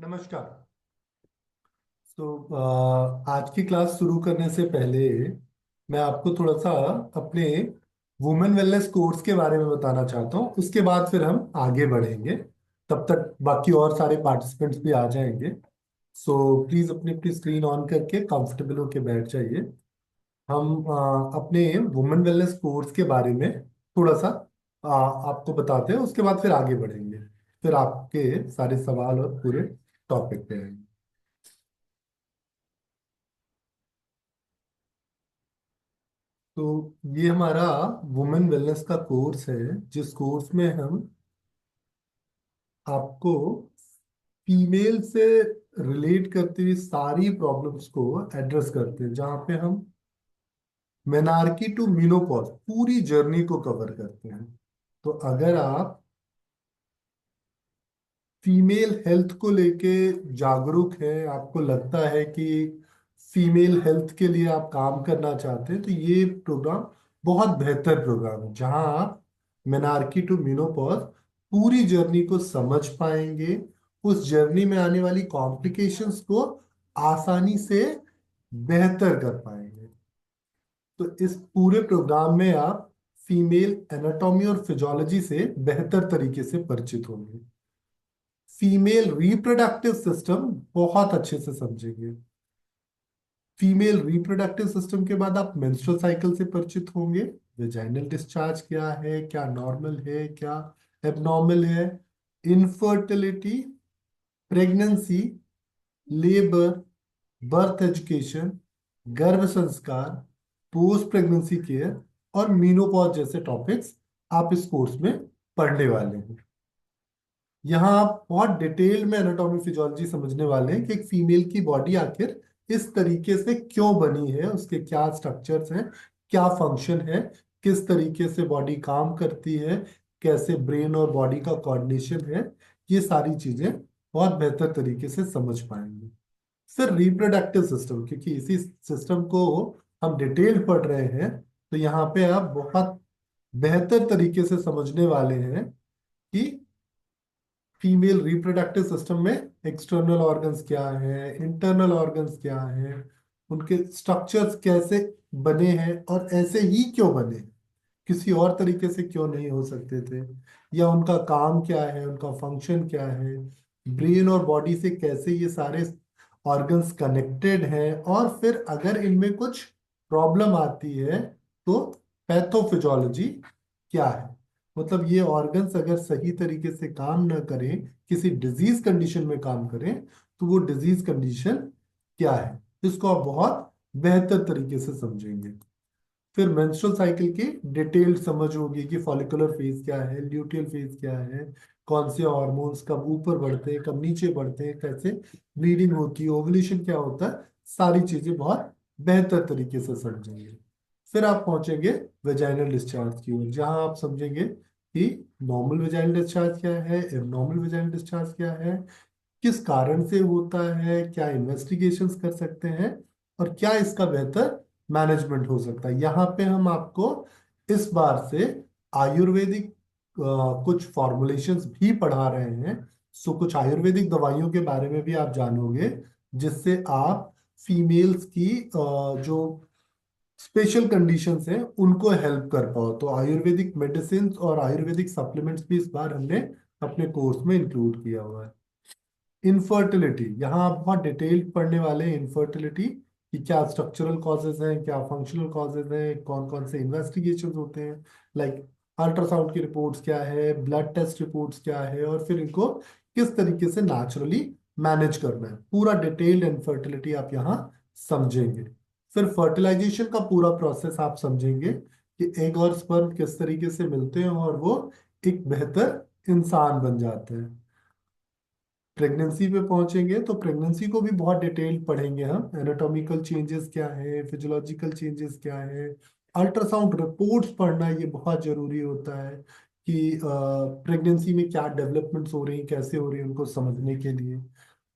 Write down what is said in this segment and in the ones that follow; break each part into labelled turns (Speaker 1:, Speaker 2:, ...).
Speaker 1: नमस्कार। आज की क्लास शुरू करने से पहले मैं आपको थोड़ा सा अपने वुमेन वेलनेस कोर्स के बारे में बताना चाहता हूँ। उसके बाद फिर हम आगे बढ़ेंगे। तब तक बाकी और सारे पार्टिसिपेंट्स भी आ जाएंगे। सो प्लीज अपनी अपनी स्क्रीन ऑन करके कंफर्टेबल होके बैठ जाइए। हम अपने वुमेन वेलनेस कोर्स के बारे में थोड़ा सा आपको बताते हैं। उसके बाद फिर आगे बढ़ेंगे। फिर आपके सारे सवाल और पूरे टॉपिक पे आएंगे। तो ये हमारा वुमेन वेलनेस का कोर्स है, जिस कोर्स में हम आपको फीमेल से रिलेट करती हुई सारी प्रॉब्लम्स को एड्रेस करते हैं, जहाँ पे हम मेनार्की टू मीनोपॉज पूरी जर्नी को कवर करते हैं। तो अगर आप फीमेल हेल्थ को लेके जागरूक है, आपको लगता है कि फीमेल हेल्थ के लिए आप काम करना चाहते हैं, तो ये प्रोग्राम बहुत बेहतर प्रोग्राम है, जहां आप मेनार्की टू मेनोपॉज पूरी जर्नी को समझ पाएंगे। उस जर्नी में आने वाली कॉम्प्लिकेशंस को आसानी से बेहतर कर पाएंगे। तो इस पूरे प्रोग्राम में आप फीमेल एनाटॉमी और फिजियोलॉजी से बेहतर तरीके से परिचित होंगे। फीमेल रिप्रोडक्टिव सिस्टम बहुत अच्छे से समझेंगे। फीमेल रिप्रोडक्टिव सिस्टम के बाद आप मेंस्ट्रुअल साइकिल से परिचित होंगे। वेजाइनल डिस्चार्ज क्या है, क्या नॉर्मल है, क्या एबनॉर्मल है, infertility, pregnancy, labour, birth education, गर्भ संस्कार, पोस्ट प्रेगनेंसी केयर और मीनोपॉज जैसे टॉपिक्स आप इस कोर्स में पढ़ने वाले हैं। यहाँ आप बहुत डिटेल में एनाटॉमी फिजियोलॉजी समझने वाले हैं कि एक फीमेल की बॉडी आखिर इस तरीके से क्यों बनी है, उसके क्या स्ट्रक्चर्स हैं, क्या फंक्शन है, किस तरीके से बॉडी काम करती है, कैसे ब्रेन और बॉडी का कोऑर्डिनेशन है। ये सारी चीजें बहुत बेहतर तरीके से समझ पाएंगे। फिर रिप्रोडक्टिव सिस्टम, क्योंकि इसी सिस्टम को हम डिटेल पढ़ रहे हैं, तो यहाँ पे आप बहुत बेहतर तरीके से समझने वाले हैं कि फीमेल रिप्रोडक्टिव सिस्टम में एक्सटर्नल ऑर्गन्स क्या है, इंटरनल ऑर्गन्स क्या है, उनके स्ट्रक्चर्स कैसे बने हैं और ऐसे ही क्यों बने, किसी और तरीके से क्यों नहीं हो सकते थे, या उनका काम क्या है, उनका फंक्शन क्या है, ब्रेन और बॉडी से कैसे ये सारे ऑर्गन्स कनेक्टेड हैं, और फिर अगर इनमें कुछ प्रॉब्लम आती है तो पैथोफिजियोलॉजी क्या है। मतलब ये ऑर्गन्स अगर सही तरीके से काम न करें, किसी डिजीज कंडीशन में काम करें, तो वो डिजीज कंडीशन क्या है, इसको आप बहुत बेहतर तरीके से समझेंगे। फिर मेंस्ट्रुअल साइकिल की डिटेल्ड समझ होगी कि फॉलिकुलर फेज क्या है, ल्यूटियल फेज क्या है, कौन से हार्मोन्स कब ऊपर बढ़ते हैं, कब नीचे बढ़ते हैं, कैसे ब्लीडिंग होती है, ओवुलेशन क्या होता है, सारी चीजें बहुत बेहतर तरीके से समझेंगे। फिर आप पहुंचेंगे वेजाइनल डिस्चार्ज की ओर, जहां आप समझेंगे कि नॉर्मल वेजाइनल डिस्चार्ज क्या है, एबनॉर्मल वेजाइनल डिस्चार्ज क्या है, किस कारण से होता है, क्या इन्वेस्टिगेशंस कर सकते हैं, और क्या इसका बेहतर मैनेजमेंट हो सकता है। यहाँ पे हम आपको इस बार से आयुर्वेदिक कुछ फॉर्मुलेशंस भी पढ़ा रहे हैं। सो कुछ आयुर्वेदिक दवाइयों के बारे में भी आप जानोगे, जिससे आप फीमेल्स की जो स्पेशल कंडीशंस हैं उनको हेल्प कर पाओ। तो आयुर्वेदिक मेडिसिन और आयुर्वेदिक सप्लीमेंट्स भी इस बार हमने अपने कोर्स में इंक्लूड किया हुआ है। इनफर्टिलिटी, यहाँ आप बहुत डिटेल्ड पढ़ने वाले हैं। इनफर्टिलिटी कि क्या स्ट्रक्चरल कॉजेज हैं, क्या फंक्शनल कॉजेज हैं, कौन कौन से इन्वेस्टिगेशन होते हैं, लाइक अल्ट्रासाउंड की रिपोर्ट्स क्या है, ब्लड टेस्ट रिपोर्ट्स क्या है, और फिर इनको किस तरीके से नेचुरली मैनेज करना है। पूरा डिटेल्ड इनफर्टिलिटी आप यहाँ समझेंगे। फिर फर्टिलाइजेशन का पूरा प्रोसेस आप समझेंगे कि एग और स्पर्म किस तरीके से मिलते हैं और वो एक बेहतर इंसान बन जाते हैं। प्रेगनेंसी पे पहुंचेंगे तो प्रेगनेंसी को भी बहुत डिटेल पढ़ेंगे हम। एनाटॉमिकल चेंजेस क्या है, फिजियोलॉजिकल चेंजेस क्या है, अल्ट्रासाउंड रिपोर्ट्स पढ़ना ये बहुत जरूरी होता है कि प्रेगनेंसी में क्या डेवलपमेंट्स हो रही हैं, कैसे हो रही हैं, उनको समझने के लिए।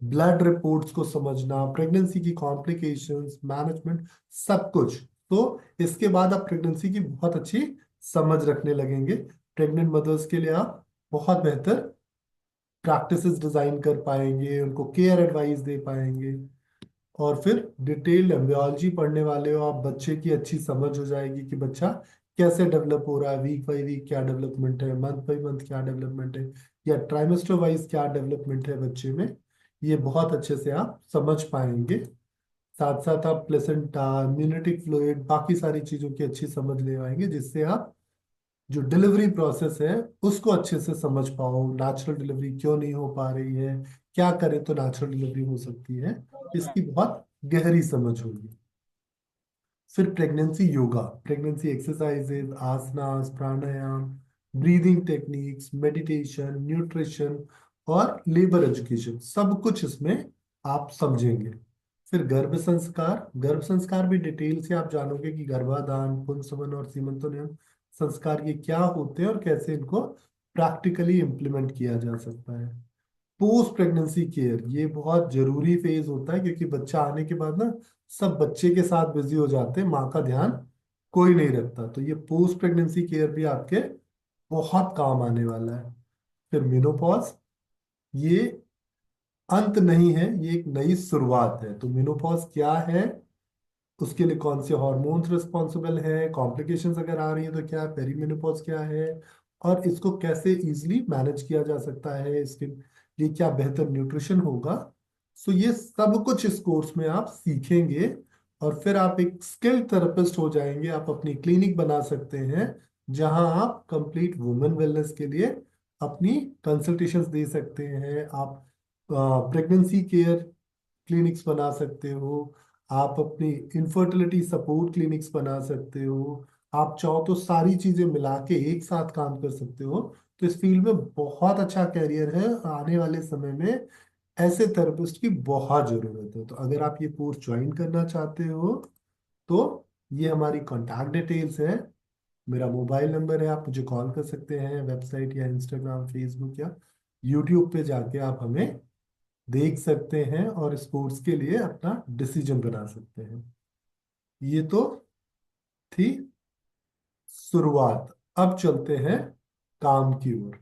Speaker 1: ब्लड रिपोर्ट्स को समझना, प्रेगनेंसी की कॉम्प्लिकेशंस, मैनेजमेंट, सब कुछ। तो इसके बाद आप प्रेगनेंसी की बहुत अच्छी समझ रखने लगेंगे। प्रेग्नेंट मदर्स के लिए आप बहुत बेहतर प्रैक्टिसेस डिजाइन कर पाएंगे, उनको केयर एडवाइस दे पाएंगे। और फिर डिटेल्ड एम्ब्रियोलॉजी पढ़ने वाले हो आप, बच्चे की अच्छी समझ हो जाएगी कि बच्चा कैसे डेवलप हो रहा है, वीक बाई वीक क्या डेवलपमेंट है, मंथ बाई मंथ क्या डेवलपमेंट है, या ट्राइमेस्टर वाइज क्या डेवलपमेंट है बच्चे में। ये बहुत अच्छे से आप समझ पाएंगे। साथ साथ आप प्लेसेंटा, इम्यूनिटिक फ्लूइड, बाकी सारी चीजों की अच्छी समझ ले पाएंगे, जिससे आप जो डिलीवरी प्रोसेस है उसको अच्छे से समझ पाओ। नेचुरल डिलीवरी क्यों नहीं हो पा रही है, क्या करें तो नेचुरल डिलीवरी हो सकती है, इसकी बहुत गहरी समझ होगी। फिर प्रेगनेंसी योगा, प्रेगनेंसी एक्सरसाइजेज, आसनास, प्राणायाम, ब्रीदिंग टेक्निक्स, मेडिटेशन, न्यूट्रिशन और लेबर एजुकेशन, सब कुछ इसमें आप समझेंगे। फिर गर्भ संस्कार, गर्भ संस्कार भी डिटेल से आप जानोगे कि गर्भाधान, पुंसवन और सीमंतोनियन संस्कार ये क्या होते हैं और कैसे इनको प्रैक्टिकली इम्प्लीमेंट किया जा सकता है। पोस्ट प्रेगनेंसी केयर, ये बहुत जरूरी फेज होता है, क्योंकि बच्चा आने के बाद ना सब बच्चे के साथ बिजी हो जाते हैं, माँ का ध्यान कोई नहीं रखता। तो ये पोस्ट प्रेगनेंसी केयर भी आपके बहुत काम आने वाला है। फिर मेनोपॉज, ये अंत नहीं है, ये एक नई शुरुआत है। तो मेनोपॉज क्या है, उसके लिए कौन से हॉर्मोन्स रिस्पॉन्सिबल है, कॉम्प्लिकेशंस अगर आ रही है तो क्या है, पेरीमेनोपॉज क्या है, और इसको कैसे इजीली मैनेज किया जा सकता है, इसके लिए क्या बेहतर न्यूट्रिशन होगा। सो ये सब कुछ इस कोर्स में आप सीखेंगे। और फिर आप एक स्किल्ड थेरेपिस्ट हो जाएंगे, आप अपनी क्लिनिक बना सकते हैं, जहां आप कंप्लीट वुमेन वेलनेस के लिए अपनी कंसल्टेशंस दे सकते हैं। आप प्रेगनेंसी केयर क्लिनिक्स बना सकते हो, आप अपनी इनफर्टिलिटी सपोर्ट क्लिनिक्स बना सकते हो। आप चाहो तो सारी चीजें मिला के एक साथ काम कर सकते हो। तो इस फील्ड में बहुत अच्छा कैरियर है, आने वाले समय में ऐसे थेरेपिस्ट की बहुत जरूरत है। तो अगर आप ये कोर्स ज्वाइन करना चाहते हो तो ये हमारी कॉन्टैक्ट डिटेल्स है, मेरा मोबाइल नंबर है, आप मुझे कॉल कर सकते हैं, वेबसाइट या इंस्टाग्राम, फेसबुक या यूट्यूब पे जाके आप हमें देख सकते हैं और इस कोर्स के लिए अपना डिसीजन बना सकते हैं। ये तो थी शुरुआत, अब चलते हैं काम की ओर।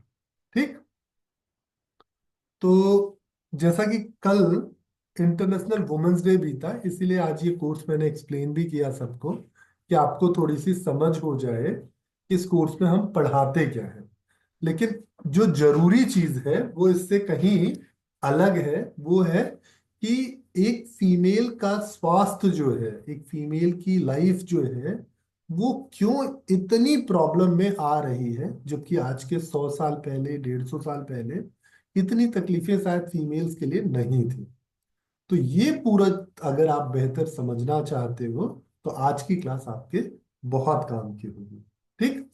Speaker 1: ठीक। तो जैसा कि कल इंटरनेशनल वुमेन्स डे भी था, इसीलिए आज ये कोर्स मैंने एक्सप्लेन भी किया सबको, कि आपको थोड़ी सी समझ हो जाए कि इस कोर्स में हम पढ़ाते क्या है। लेकिन जो जरूरी चीज है वो इससे कहीं अलग है, वो है कि एक फीमेल का स्वास्थ्य जो है, एक फीमेल की लाइफ जो है, वो क्यों इतनी प्रॉब्लम में आ रही है, जबकि आज के 100 साल पहले, 150 साल पहले इतनी तकलीफें शायद फीमेल्स के लिए नहीं थी। तो ये पूरा अगर आप बेहतर समझना चाहते हो तो आज की क्लास आपके बहुत काम की होगी। ठीक।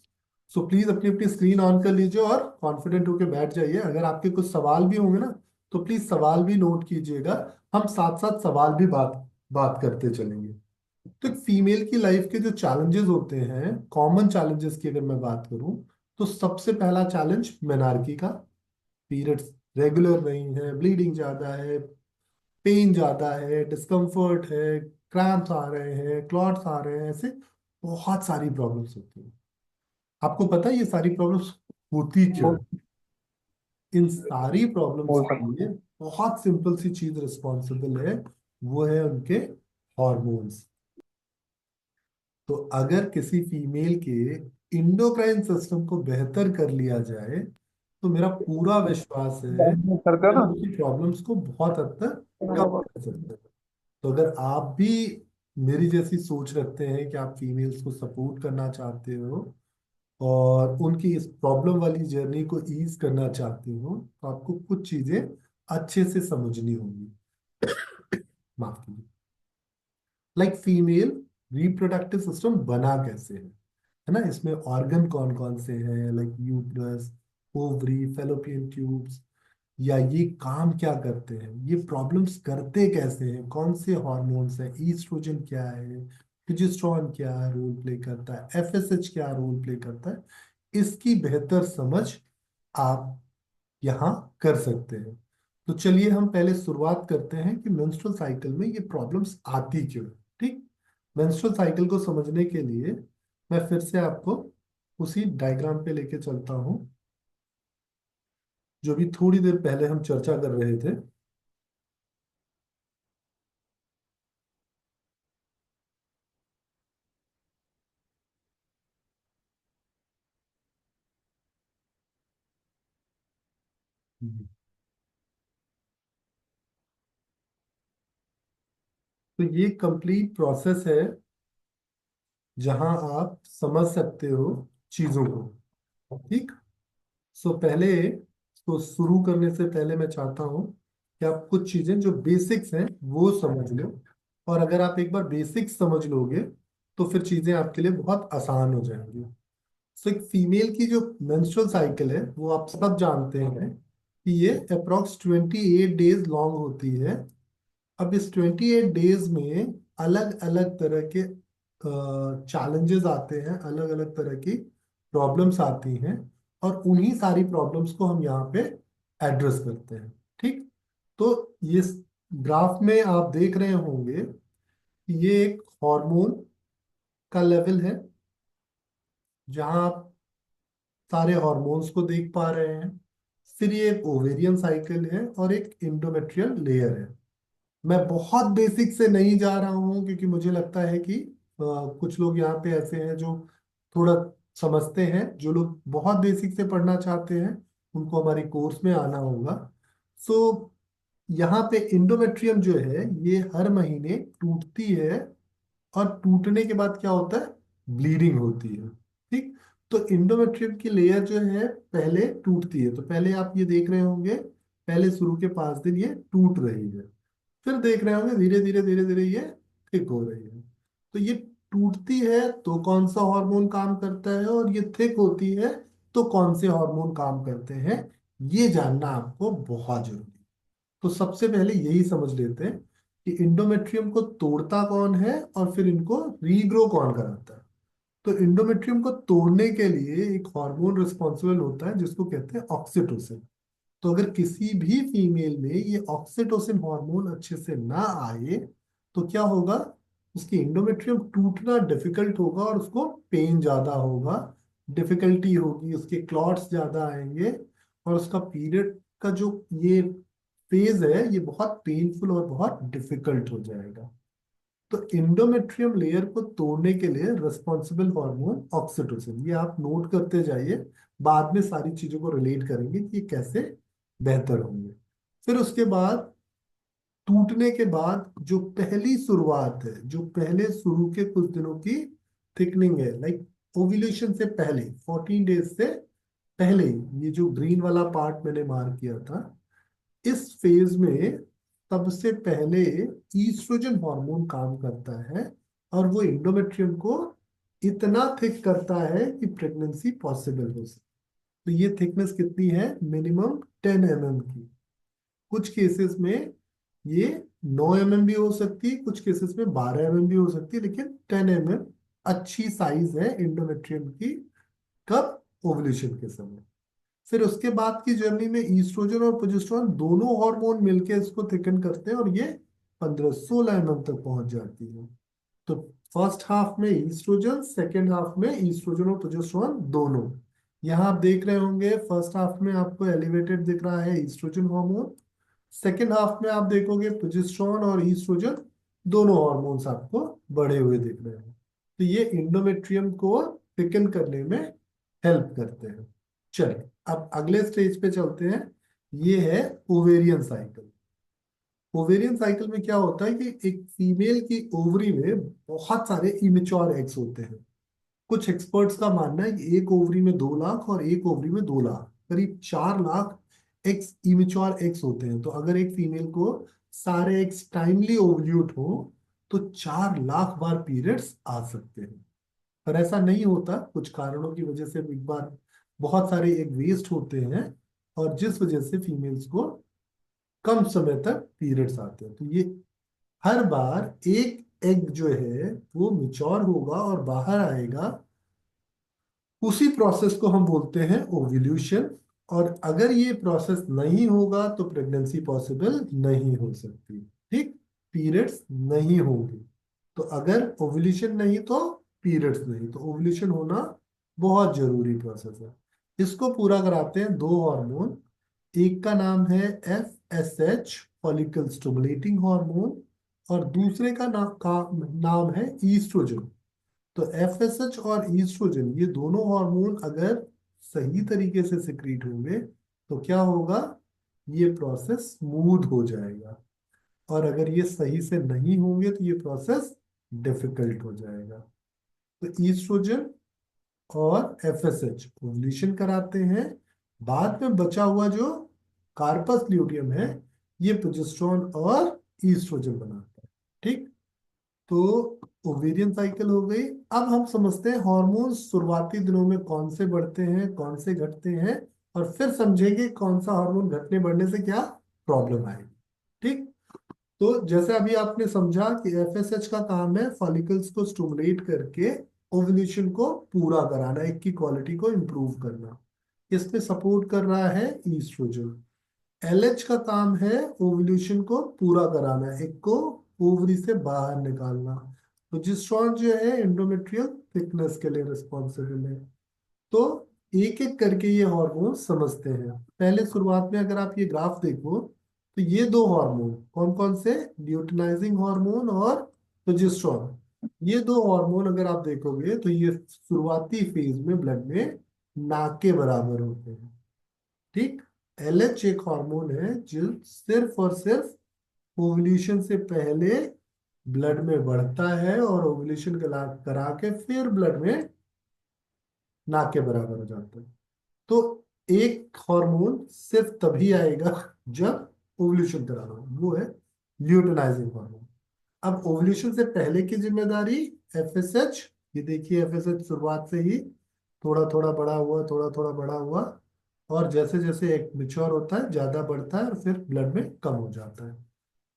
Speaker 1: सो प्लीज अपनी अपनी स्क्रीन ऑन कर लीजिए और कॉन्फिडेंट होकर बैठ जाइए। अगर आपके कुछ सवाल भी होंगे ना, तो प्लीज सवाल भी नोट कीजिएगा, हम साथ साथ सवाल भी बात बात करते चलेंगे। तो एक फीमेल की लाइफ के जो चैलेंजेस होते हैं, कॉमन चैलेंजेस की अगर मैं बात करूं, तो सबसे पहला चैलेंज मेनार्की का, पीरियड्स रेगुलर नहीं है, ब्लीडिंग ज्यादा है, पेन ज्यादा है, डिस्कम्फर्ट है, क्रैम्प्स आ रहे हैं, क्लॉट्स आ रहे हैं, ऐसे बहुत सारी प्रॉब्लम्स होती हैं। आपको पता है ये सारी प्रॉब्लम्स होती क्यों
Speaker 2: बोल
Speaker 1: है? इन सारी प्रॉब्लम्स
Speaker 2: बोल
Speaker 1: के
Speaker 2: सकते
Speaker 1: लिए बहुत सिंपल सी चीज रिस्पॉन्सिबल है, वो है उनके हॉर्मोन्स। तो अगर किसी फीमेल के इंडोक्राइन सिस्टम को बेहतर कर लिया जाए, तो मेरा पूरा विश्वास है
Speaker 2: करते हो
Speaker 1: कि
Speaker 2: ना।
Speaker 1: हम उनकी प्रॉब्लम्स को बहुत हद तक कम कर सकते हैं। तो अगर आप भी मेरी जैसी सोच रखते हैं कि आप फीमेल्स को सपोर्ट करना चाहते हो और उनकी इस प्रॉब्लम वाली जर्नी को ईज करना चाहते हो, तो आपको कुछ चीजें अच्छे से समझनी होंगी। माफ कीजिए। लाइक फीमेल रिप्रोडक्टिव सिस्टम बना कैसे है ना, इसमें ऑर्गन कौन कौन से हैं, like uterus, ovary, fallopian tubes, या ये काम क्या करते हैं, ये प्रॉब्लम्स करते कैसे हैं, कौन से हॉर्मोन्स हैं, ईस्ट्रोजन क्या है, प्रोजेस्टेरॉन क्या रोल प्ले करता है, एफएसएच क्या रोल प्ले करता है, इसकी बेहतर समझ आप यहाँ कर सकते हैं। तो चलिए हम पहले शुरुआत करते हैं कि मेंस्ट्रुअल साइकिल में ये प्रॉब्लम्स आती क्यों है। ठीक। मेंस्ट्रुअल साइकिल को समझने के लिए मैं फिर से आपको उसी डायग्राम पे लेके चलता हूँ। जो भी थोड़ी देर पहले हम चर्चा कर रहे थे। हम्म। तो ये कंप्लीट प्रोसेस है जहां आप समझ सकते हो चीजों को। ठीक। सो पहले, तो शुरू करने से पहले मैं चाहता हूं कि आप कुछ चीजें जो बेसिक्स हैं वो समझ लो। और अगर आप एक बार बेसिक्स समझ लोगे तो फिर चीजें आपके लिए बहुत आसान हो जाएंगी। सो एक फीमेल की जो मेंस्ट्रुअल साइकिल है वो आप सब जानते हैं कि ये अप्रोक्स 28 डेज लॉन्ग होती है। अब इस 28 डेज में अलग अलग तरह के चैलेंजेस आते हैं, अलग अलग तरह की प्रॉब्लम्स आती हैं, और उन्हीं सारी प्रॉब्लम्स को हम यहाँ पे एड्रेस करते हैं। ठीक। तो ये ग्राफ में आप देख रहे होंगे कि ये एक हार्मोन का लेवल है, जहाँ आप सारे हॉर्मोन्स को देख पा रहे हैं। फिर ये एक ओवेरियन साइकिल है और एक इंडोमेट्रियल लेयर है। मैं बहुत बेसिक से नहीं जा रहा हूँ क्योंकि मुझे लगता है कि कुछ लोग यहाँ पे ऐसे हैं जो थोड़ा समझते हैं। जो लोग बहुत बेसिक से पढ़ना चाहते हैं उनको हमारी कोर्स में आना होगा। सो यहाँ पे इंडोमेट्रियम जो है ये हर महीने टूटती है, और टूटने के बाद क्या होता है, ब्लीडिंग होती है। ठीक। तो इंडोमेट्रियम की लेयर जो है पहले टूटती है, तो पहले आप ये देख रहे होंगे, पहले शुरू के 5 दिन ये टूट रही है। फिर देख रहे होंगे धीरे धीरे धीरे धीरे ये थिक हो रही है। तो ये टूटती है तो कौन सा हार्मोन काम करता है, और ये थिक होती है तो कौन से हार्मोन काम करते हैं, ये जानना आपको बहुत जरूरी है। तो सबसे पहले यही समझ लेते हैं कि इंडोमेट्रियम को तोड़ता कौन है और फिर इनको रीग्रो कौन कराता है। तो इंडोमेट्रियम को तोड़ने के लिए एक हार्मोन रिस्पॉन्सिबल होता है जिसको कहते हैं ऑक्सीटोसिन। तो अगर किसी भी फीमेल में ये ऑक्सीटोसिन हार्मोन अच्छे से ना आए तो क्या होगा, उसकी इंडोमेट्रियम टूटना डिफिकल्ट होगा और उसको पेन ज्यादा होगा, डिफिकल्टी होगी, उसके क्लॉट्स ज्यादा आएंगे, और उसका पीरियड का जो ये फेज है ये बहुत पेनफुल और बहुत डिफिकल्ट हो जाएगा। तो इंडोमेट्रियम लेयर को तोड़ने के लिए रिस्पॉन्सिबल हार्मोन ऑक्सीटोसिन, ये आप नोट करते जाइए। बाद में सारी चीजों को रिलेट करेंगे कि ये कैसे बेहतर होंगे। फिर उसके बाद टूटने के बाद जो पहली शुरुआत है, जो पहले शुरू के कुछ दिनों की थिकनिंग है, लाइक ओव्यूलेशन से पहले 14 डेज से पहले, ये जो ग्रीन वाला पार्ट मैंने मार्क किया था, इस फेज में सबसे पहले ईस्ट्रोजन हार्मोन काम करता है, और वो इंडोमेट्रियम को इतना थिक करता है कि प्रेगनेंसी पॉसिबल हो सके। तो ये थिकनेस कितनी है, मिनिमम 10 mm की। कुछ केसेस में ये 9 mm भी हो सकती है, कुछ केसेस में 12 mm भी हो सकती है, लेकिन 10 mm अच्छी साइज है इंडोमेट्रियम की। कब, ओवुलेशन के समय। फिर उसके बाद की जर्नी में ईस्ट्रोजन और प्रोजेस्टेरोन दोनों हार्मोन मिलकर इसको थिकन करते हैं, और ये 15-16 mm तक पहुंच जाती है। तो फर्स्ट हाफ में ईस्ट्रोजन, सेकेंड हाफ में ईस्ट्रोजन और प्रोजेस्टेरोन दोनों। यहाँ आप देख रहे होंगे फर्स्ट हाफ में आपको एलिवेटेड दिख रहा है ईस्ट्रोजन हार्मोन, सेकेंड हाफ में आप देखोगे प्रोजेस्टेरोन और ईस्ट्रोजन दोनों हार्मोन्स आपको बढ़े हुए दिख रहे हैं। तो ये इंडोमेट्रियम को थिकन करने में हेल्प करते हैं। चलिए अब अगले स्टेज पे चलते हैं। ये है ओवेरियन साइकिल। ओवेरियन साइकिल में क्या होता है कि एक फीमेल की ओवरी में बहुत सारे इमेच्योर एग्स होते हैं। कुछ एक्सपर्ट्स का मानना है कि एक ओवरी में 2 लाख और एक ओवरी में 2 लाख, करीब 4 लाख एक्स, इमेच्योर एक्स होते हैं। तो अगर एक फीमेल को सारे एक्स टाइमली ओवल्यूट हो तो 4 लाख बार पीरियड्स आ सकते हैं। पर ऐसा नहीं होता, कुछ कारणों की वजह से एक बार बहुत सारे एग वेस्ट होते हैं, और जिस वजह से फीमेल्स को कम समय तक पीरियड्स आते हैं। तो ये हर बार एक एग जो है वो मिच्योर होगा और बाहर आएगा, उसी प्रोसेस को हम बोलते हैं ओव्यूल्यूशन। और अगर ये प्रोसेस नहीं होगा तो प्रेगनेंसी पॉसिबल नहीं हो सकती। ठीक। पीरियड्स नहीं होंगे। तो अगर ओव्यूलेशन नहीं तो पीरियड्स नहीं, तो ओव्यूलेशन होना बहुत जरूरी प्रोसेस है। इसको पूरा कराते हैं दो हार्मोन, एक का नाम है FSH, फॉलिकल स्टिमुलेटिंग हार्मोन, और दूसरे नाम है ईस्ट्रोजन। तो FSH और ईस्ट्रोजन, ये दोनों हार्मोन अगर सही तरीके से सिक्रीट होंगे तो क्या होगा, ये प्रोसेस स्मूथ हो जाएगा। और अगर ये सही से नहीं होंगे तो ये प्रोसेस डिफिकल्ट हो जाएगा। तो ईस्ट्रोजन और FSH ओव्यूलेशन कराते हैं। बाद में बचा हुआ जो कार्पस ल्यूटियम है, ये प्रोजेस्टेरोन और ईस्ट्रोजन बनाता है। ठीक। तो ओवेरियन साइकिल हो गई। अब हम समझते हैं हार्मोन शुरुआती दिनों में कौन से बढ़ते हैं, कौन से घटते हैं, और फिर समझेंगे कौन सा हार्मोन घटने बढ़ने से क्या प्रॉब्लम आएगी। ठीक। तो जैसे अभी आपने समझा कि FSH का काम है फॉलिकल्स को स्टिमुलेट करके ओव्यूलेशन को पूरा कराना, एक की क्वालिटी को इम्प्रूव करना। इसमें सपोर्ट कर रहा है ईस्ट्रोजन। LH का काम है ओव्यूलेशन को पूरा कराना, एक को ओवरी से बाहर निकालना। प्रोजेस्टेरोन जो है एंडोमेट्रियल थिकनेस के लिए रिस्पॉन्सिबल है। तो एक एक करके ये हार्मोन समझते हैं। पहले शुरुआत में अगर आप ये ग्राफ देखो तो ये दो हार्मोन कौन कौन से, ल्यूटिनाइजिंग हार्मोन और प्रोजेस्टेरोन, ये दो हार्मोन अगर आप देखोगे तो ये शुरुआती फेज में ब्लड में ना के बराबर होते हैं। ठीक। LH एक हार्मोन है जो सिर्फ और सिर्फ ओव्यूलेशन से पहले ब्लड में बढ़ता है और ओव्यूलेशन करा के फिर ब्लड में ना के बराबर हो जाता है। तो एक हार्मोन सिर्फ तभी आएगा जब ओव्यूलेशन कराना हो, वो है ल्यूटिनाइजिंग हार्मोन। अब ओव्यूलेशन से पहले की जिम्मेदारी FSH। ये देखिए FSH शुरुआत से ही थोड़ा थोड़ा बड़ा हुआ, थोड़ा थोड़ा बड़ा हुआ, और जैसे जैसे एक मिच्योर होता है ज्यादा बढ़ता है और फिर ब्लड में कम हो जाता है।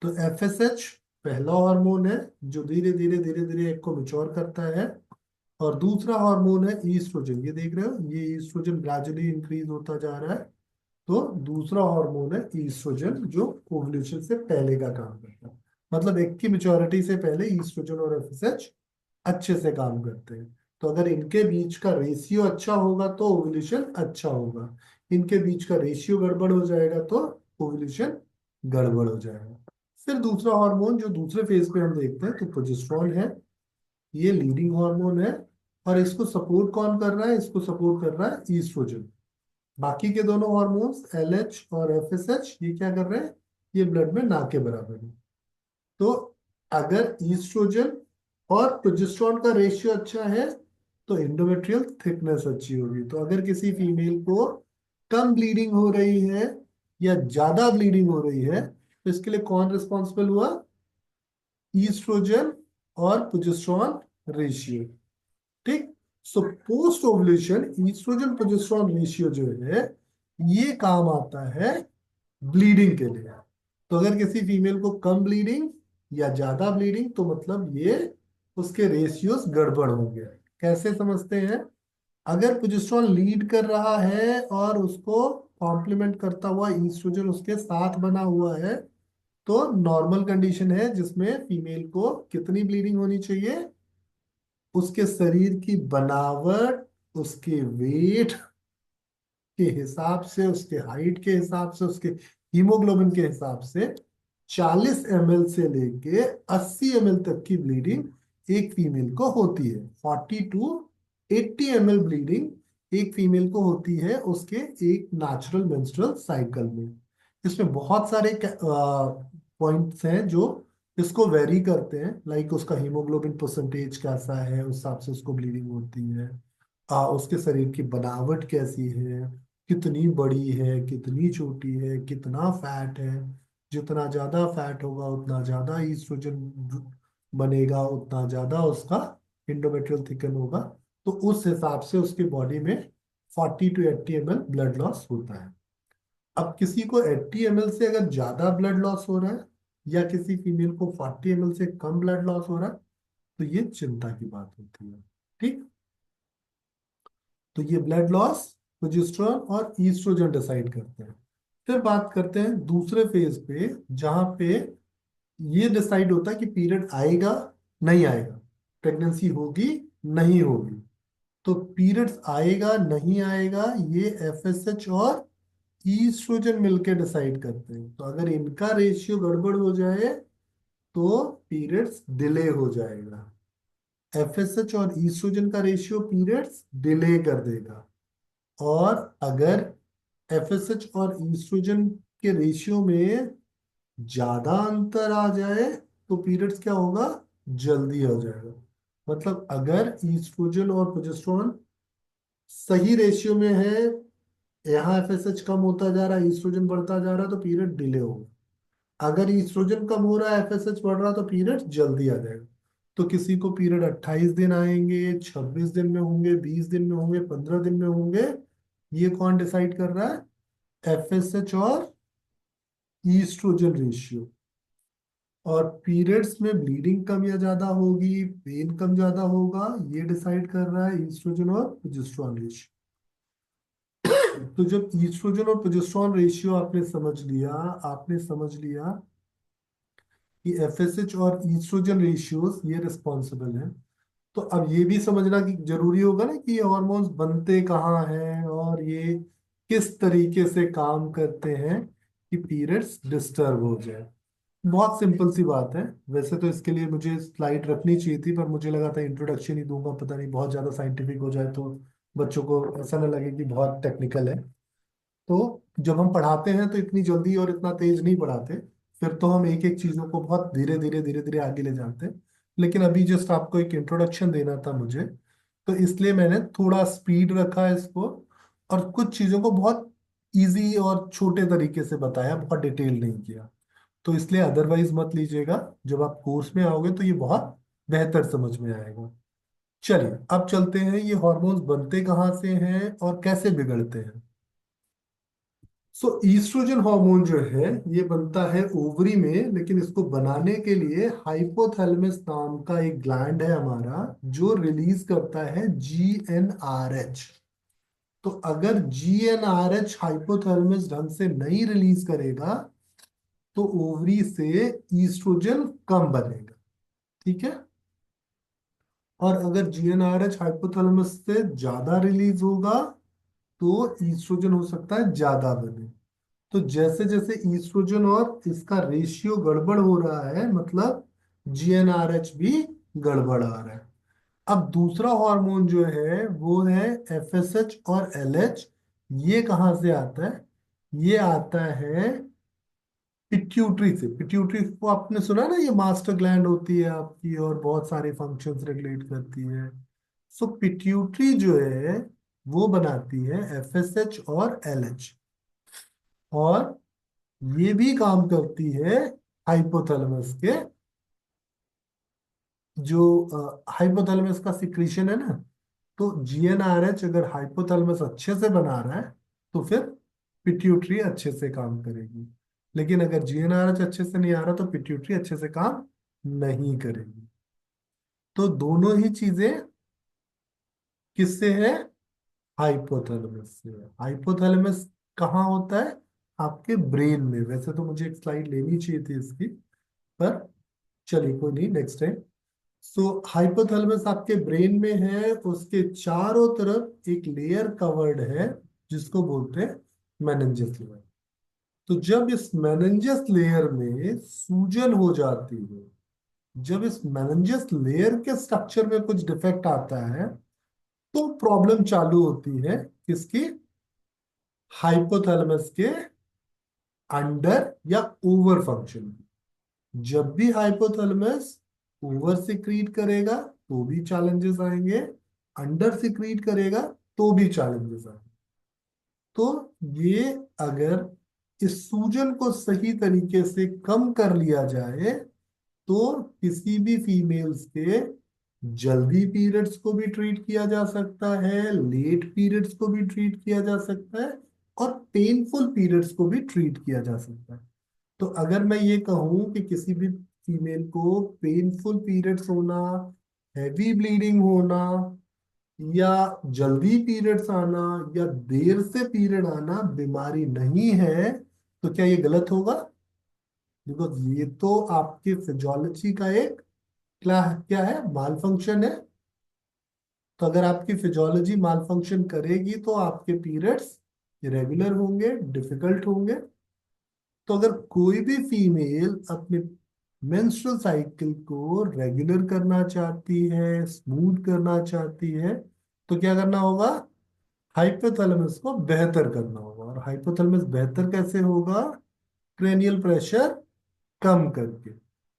Speaker 1: तो FSH पहला हार्मोन है जो धीरे धीरे धीरे धीरे एक को मिच्योर करता है। और दूसरा हार्मोन है ईस्ट्रोजन, ये देख रहे हो, ये ईस्ट्रोजन ग्रेजुअली इंक्रीज होता जा रहा है। तो दूसरा हार्मोन है ईस्ट्रोजन जो ओव्यूलेशन से पहले का काम करता है। मतलब एक की मेच्योरिटी से पहले ईस्ट्रोजन और FSH अच्छे से काम करते हैं। तो अगर इनके बीच का रेशियो अच्छा होगा तो ओव्यूलेशन अच्छा होगा, इनके बीच का रेशियो गड़बड़ हो जाएगा तो ओव्यूलेशन गड़बड़ हो जाएगा। फिर दूसरा हार्मोन जो दूसरे फेज पे हम देखते हैं तो प्रोजेस्टेरोन है। ये लीडिंग हार्मोन है, और इसको सपोर्ट कौन कर रहा है, इसको सपोर्ट कर रहा है ईस्ट्रोजन। बाकी के दोनों हार्मोन्स LH और FSH ये क्या कर रहे हैं, ये ब्लड में ना के बराबर है। तो अगर ईस्ट्रोजन और प्रोजेस्टेरोन का रेशियो अच्छा है तो एंडोमेट्रियल थिकनेस अच्छी होगी। तो अगर किसी फीमेल को कम ब्लीडिंग हो रही है या ज्यादा ब्लीडिंग हो रही है तो इसके लिए कौन रिस्पॉन्सिबल हुआ, ईस्ट्रोजन और प्रोजेस्टेरोन रेशियो। ठीक। So post ovulation oestrogen progesterone ratio जो है ये काम आता है ब्लीडिंग के लिए। तो अगर किसी फीमेल को कम ब्लीडिंग या ज्यादा ब्लीडिंग तो मतलब ये उसके रेशियोस गड़बड़ होंगे। कैसे समझते हैं, अगर प्रोजेस्टेरोन लीड कर रहा है और उसको कॉम्प्लीमेंट करता हुआ ईस्ट्रोजन उसके साथ बना हुआ है तो नॉर्मल कंडीशन है जिसमें फीमेल को कितनी ब्लीडिंग होनी चाहिए, उसके शरीर की बनावट, उसके वेट के हिसाब से, उसके हाइट के हिसाब से, उसके हीमोग्लोबिन के हिसाब से 40 ml से लेके 80 ml तक की ब्लीडिंग एक फीमेल को होती है। 40 to 80 ml ब्लीडिंग एक फीमेल को होती है उसके एक नेचुरल मेंस्ट्रुअल साइकिल में। इसमें बहुत सारे पॉइंट्स हैं जो इसको वेरी करते हैं, लाइक उसका हीमोग्लोबिन परसेंटेज कैसा है उस हिसाब से उसको ब्लीडिंग होती है। उसके शरीर की बनावट कैसी है, कितनी बड़ी है, कितनी छोटी है, कितना फैट है। जितना ज्यादा फैट होगा उतना ज्यादा ईस्ट्रोजन बनेगा, उतना ज्यादा उसका एंडोमेट्रियल थिकन होगा। तो उस हिसाब से उसकी बॉडी में 40 to 80 ml ब्लड लॉस होता है। अब किसी को 80 ml से अगर ज्यादा ब्लड लॉस हो रहा है या किसी फीमेल को 40 ml से कम ब्लड लॉस हो रहा है तो ये चिंता की बात होती है। ठीक। तो ये ब्लड लॉस प्रोजेस्टेरोन और ईस्ट्रोजन डिसाइड करते हैं। फिर बात करते हैं दूसरे फेज पे जहां पे ये डिसाइड होता है कि पीरियड आएगा नहीं आएगा, प्रेगनेंसी होगी नहीं होगी। तो पीरियड्स आएगा नहीं आएगा ये FSH और ईस्ट्रोजन मिलके डिसाइड करते हैं। तो अगर इनका रेशियो गड़बड़ हो जाए तो पीरियड्स डिले हो जाएगा। एफएसएच और ईस्ट्रोजन का रेशियो पीरियड्स डिले कर देगा। और अगर एफएसएच और ईस्ट्रोजन के रेशियो में ज्यादा अंतर आ जाए तो पीरियड्स क्या होगा, जल्दी हो जाएगा। मतलब अगर ईस्ट्रोजन और प्रोजेस्टेरोन सही रेशियो में है, यहाँ एफएसएच कम होता जा रहा है, ईस्ट्रोजन बढ़ता जा रहा है, तो पीरियड डिले होगा। अगर ईस्ट्रोजन कम हो रहा है, एफएसएच बढ़ रहा है, तो पीरियड जल्दी आ जाएगा। तो किसी को पीरियड 28 दिन आएंगे, 26 दिन में होंगे, 20 दिन में होंगे, 15 दिन में होंगे, ये कौन डिसाइड कर रहा है, एफएसएच और ईस्ट्रोजन रेशियो। और पीरियड्स में ब्लीडिंग कम या ज्यादा होगी, पेन कम ज्यादा होगा, ये डिसाइड कर रहा है ईस्ट्रोजन और प्रोजेस्टेरोन रेशियो। तो जब ईस्ट्रोजन और प्रोजेस्टेरोन रेशियो आपने समझ लिया, आपने समझ लिया कि एफएसएच और ईस्ट्रोजन रेशियोज ये रिस्पॉन्सिबल है, तो अब ये भी समझना कि जरूरी होगा ना कि ये हॉर्मोन्स बनते कहाँ हैं और ये किस तरीके से काम करते हैं कि पीरियड्स डिस्टर्ब हो जाए। बहुत सिंपल सी बात है। वैसे तो इसके लिए मुझे स्लाइड रखनी चाहिए थी, पर मुझे लगा था इंट्रोडक्शन ही दूंगा, पता नहीं बहुत ज्यादा साइंटिफिक हो जाए तो बच्चों को ऐसा ना लगे कि बहुत टेक्निकल है। तो जब हम पढ़ाते हैं तो इतनी जल्दी और इतना तेज नहीं पढ़ाते, फिर तो हम एक एक चीजों को बहुत धीरे धीरे आगे ले जाते हैं। लेकिन अभी जस्ट आपको एक इंट्रोडक्शन देना था मुझे, तो इसलिए मैंने थोड़ा स्पीड रखा है इसको, और कुछ चीजों को बहुत इजी और छोटे तरीके से बताया, बहुत डिटेल नहीं किया। तो इसलिए अदरवाइज मत लीजिएगा, जब आप कोर्स में आओगे तो ये बहुत बेहतर समझ में आएगा। चलिए अब चलते हैं, ये हॉर्मोन्स बनते कहाँ से हैं और कैसे बिगड़ते हैं। सो ईस्ट्रोजन हार्मोन जो है ये बनता है ओवरी में, लेकिन इसको बनाने के लिए हाइपोथैलेमस नाम का एक ग्लैंड है हमारा, जो रिलीज करता है जीएनआरएच। तो अगर जीएनआरएच हाइपोथैलेमस ढंग से नहीं रिलीज करेगा तो ओवरी से ईस्ट्रोजन कम बनेगा। ठीक है। और अगर जीएनआरएच हाइपोथैलेमस से ज्यादा रिलीज होगा तो ईस्ट्रोजन हो सकता है ज्यादा बने। तो जैसे जैसे ईस्ट्रोजन और इसका रेशियो गड़बड़ हो रहा है, मतलब जीएनआरएच भी गड़बड़ आ रहा है। अब दूसरा हार्मोन जो है वो है एफएसएच और एलएच। ये कहाँ से आता है, ये आता है पिट्यूटरी से। पिट्यूटरी को आपने सुना ना, ये मास्टर ग्लैंड होती है आपकी और बहुत सारे फंक्शंस रेगुलेट करती है। सो पिट्यूटरी जो है वो बनाती है एफएसएच और एलएच, और ये भी काम करती है हाइपोथैलेमस के, जो हाइपोथैलेमस का सिक्रीशन है ना। तो जीएनआरएच अगर हाइपोथैलेमस अच्छे से बना रहा है तो फिर पिट्यूटरी अच्छे से काम करेगी। लेकिन अगर जीएनआरएच अच्छे से नहीं आ रहा तो पिट्यूटरी अच्छे से काम नहीं करेगी। तो दोनों ही चीजें किससे है, हाइपोथैलेमस से है। हाइपोथैलेमस कहाँ होता है, आपके ब्रेन में। वैसे तो मुझे एक स्लाइड लेनी चाहिए थी इसकी, पर चलिए कोई नहीं, नेक्स्ट टाइम। सो हाइपोथैलेमस आपके ब्रेन में है, उसके चारों तरफ एक लेयर कवर्ड है जिसको बोलते हैं मेनिंजस लेयर। तो जब इस मेनिंजस लेयर में सूजन हो जाती है, जब इस मेनिंजस लेयर के स्ट्रक्चर में कुछ डिफेक्ट आता है, तो प्रॉब्लम चालू होती है किसकी, हाइपोथैलेमस के अंडर या ओवर फंक्शन। जब भी हाइपोथैलेमस ओवर सिक्रीट करेगा तो भी चैलेंजेस आएंगे, अंडर सिक्रीट करेगा तो भी चैलेंजेस आएंगे। तो ये अगर इस सूजन को सही तरीके से कम कर लिया जाए तो किसी भी फीमेल्स के जल्दी पीरियड्स को भी ट्रीट किया जा सकता है, लेट पीरियड्स को भी ट्रीट किया जा सकता है, और पेनफुल पीरियड्स को भी ट्रीट किया जा सकता है। तो अगर मैं ये कहूं कि किसी भी फीमेल को पेनफुल पीरियड्स होना, हैवी ब्लीडिंग होना, या जल्दी पीरियड्स आना, या देर से पीरियड आना बीमारी नहीं है, तो क्या ये गलत होगा? बिकॉज ये तो आपके फिजियोलॉजी का एक क्या क्या है, माल फंक्शन है। तो अगर आपकी फिजियोलॉजी माल फंक्शन करेगी तो आपके पीरियड्स इरेगुलर होंगे, डिफिकल्ट होंगे। तो अगर कोई भी फीमेल अपने मेंस्ट्रुअल साइकिल को रेगुलर करना चाहती है, स्मूथ करना चाहती है, तो क्या करना होगा? हाइपोथैलेमस को बेहतर करना होगा। और हाइपोथैलेमस बेहतर कैसे होगा? क्रेनियल प्रेशर कम करके।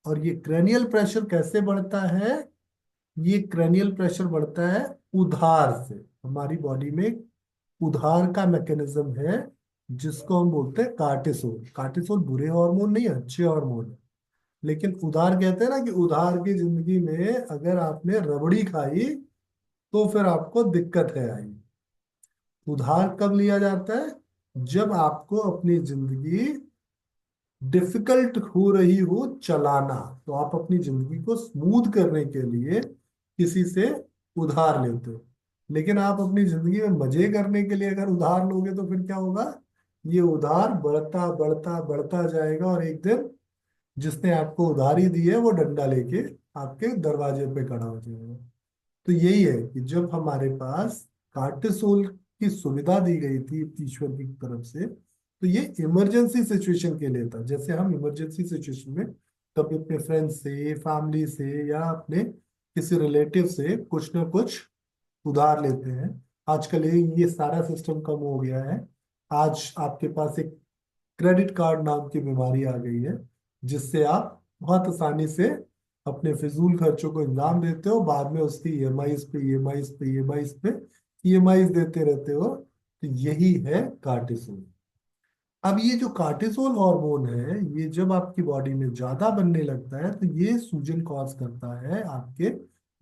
Speaker 1: और ये क्रेनियल प्रेशर कैसे बढ़ता है? ये क्रेनियल प्रेशर बढ़ता है उधार से। हमारी बॉडी में उधार का मैकेनिज्म है जिसको हम बोलते हैं कार्टिसोल। कार्टिसोल बुरे हार्मोन नहीं, अच्छे हार्मोन है। लेकिन उधार कहते हैं ना कि उधार की जिंदगी में अगर आपने रबड़ी खाई तो फिर आपको दिक्कत है आई। उधार कब लिया जाता है? जब आपको अपनी जिंदगी डिफिकल्ट हो रही हो चलाना, तो आप अपनी जिंदगी को स्मूथ करने के लिए किसी से उधार लेते हो। लेकिन आप अपनी जिंदगी में मजे करने के लिए अगर उधार लोगे तो फिर क्या होगा? ये उधार बढ़ता बढ़ता बढ़ता जाएगा, और एक दिन जिसने आपको उधारी दी है वो डंडा लेके आपके दरवाजे पे खड़ा हो जाएगा। तो यही है कि जब हमारे पास कार्टिसोल की सुविधा दी गई थी ईश्वर की तरफ से, तो ये इमरजेंसी सिचुएशन के लिए था। जैसे हम इमरजेंसी सिचुएशन में कभी अपने फ्रेंड से, फैमिली से, या अपने किसी रिलेटिव से कुछ ना कुछ उधार लेते हैं। आजकल ये सारा सिस्टम कम हो गया है। आज आपके पास एक क्रेडिट कार्ड नाम की बीमारी आ गई है, जिससे आप बहुत आसानी से अपने फिजूल खर्चों को इंजाम देते हो, बाद में उसकी ईएमआईज पे ईएमआईज पे ईएमआईज पे ईएमआईज देते रहते हो। तो यही है कार्टिसोल। अब ये जो कार्टिसोल हार्मोन है, ये जब आपकी बॉडी में ज्यादा बनने लगता है तो ये सूजन कॉज करता है आपके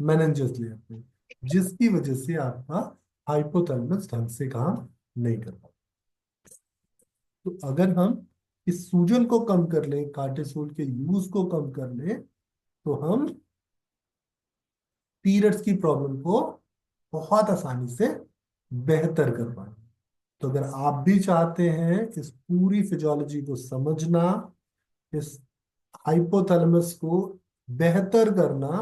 Speaker 1: मेनिंजेस लेयर पे, जिसकी वजह से आपका हाइपोथैलेमस ढंग से काम नहीं कर पाता। तो अगर हम इस सूजन को कम कर लें, कार्टिसोल के यूज को कम कर लें, तो हम पीरियड्स की प्रॉब्लम को बहुत आसानी से बेहतर कर पाएंगे। तो अगर आप भी चाहते हैं इस पूरी फिजियोलॉजी को समझना, इस हाइपोथैलेमस को बेहतर करना,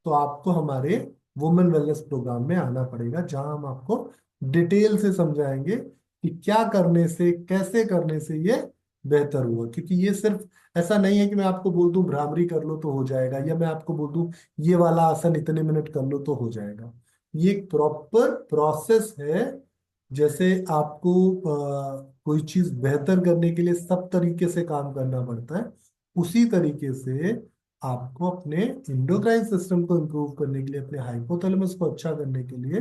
Speaker 1: तो आपको हमारे वुमेन वेलनेस प्रोग्राम में आना पड़ेगा, जहां हम आपको डिटेल से समझाएंगे कि क्या करने से, कैसे करने से ये बेहतर हुआ। क्योंकि ये सिर्फ ऐसा नहीं है कि मैं आपको बोल दूं भ्रामरी कर लो तो हो जाएगा, या मैं आपको बोल दूं ये वाला आसन इतने मिनट कर लो तो हो जाएगा। ये एक प्रॉपर प्रोसेस है। जैसे आपको कोई चीज बेहतर करने के लिए सब तरीके से काम करना पड़ता है, उसी तरीके से आपको अपने इंडोक्राइन सिस्टम को इंप्रूव करने के लिए, अपने हाइपोथैलेमस को अच्छा करने के लिए,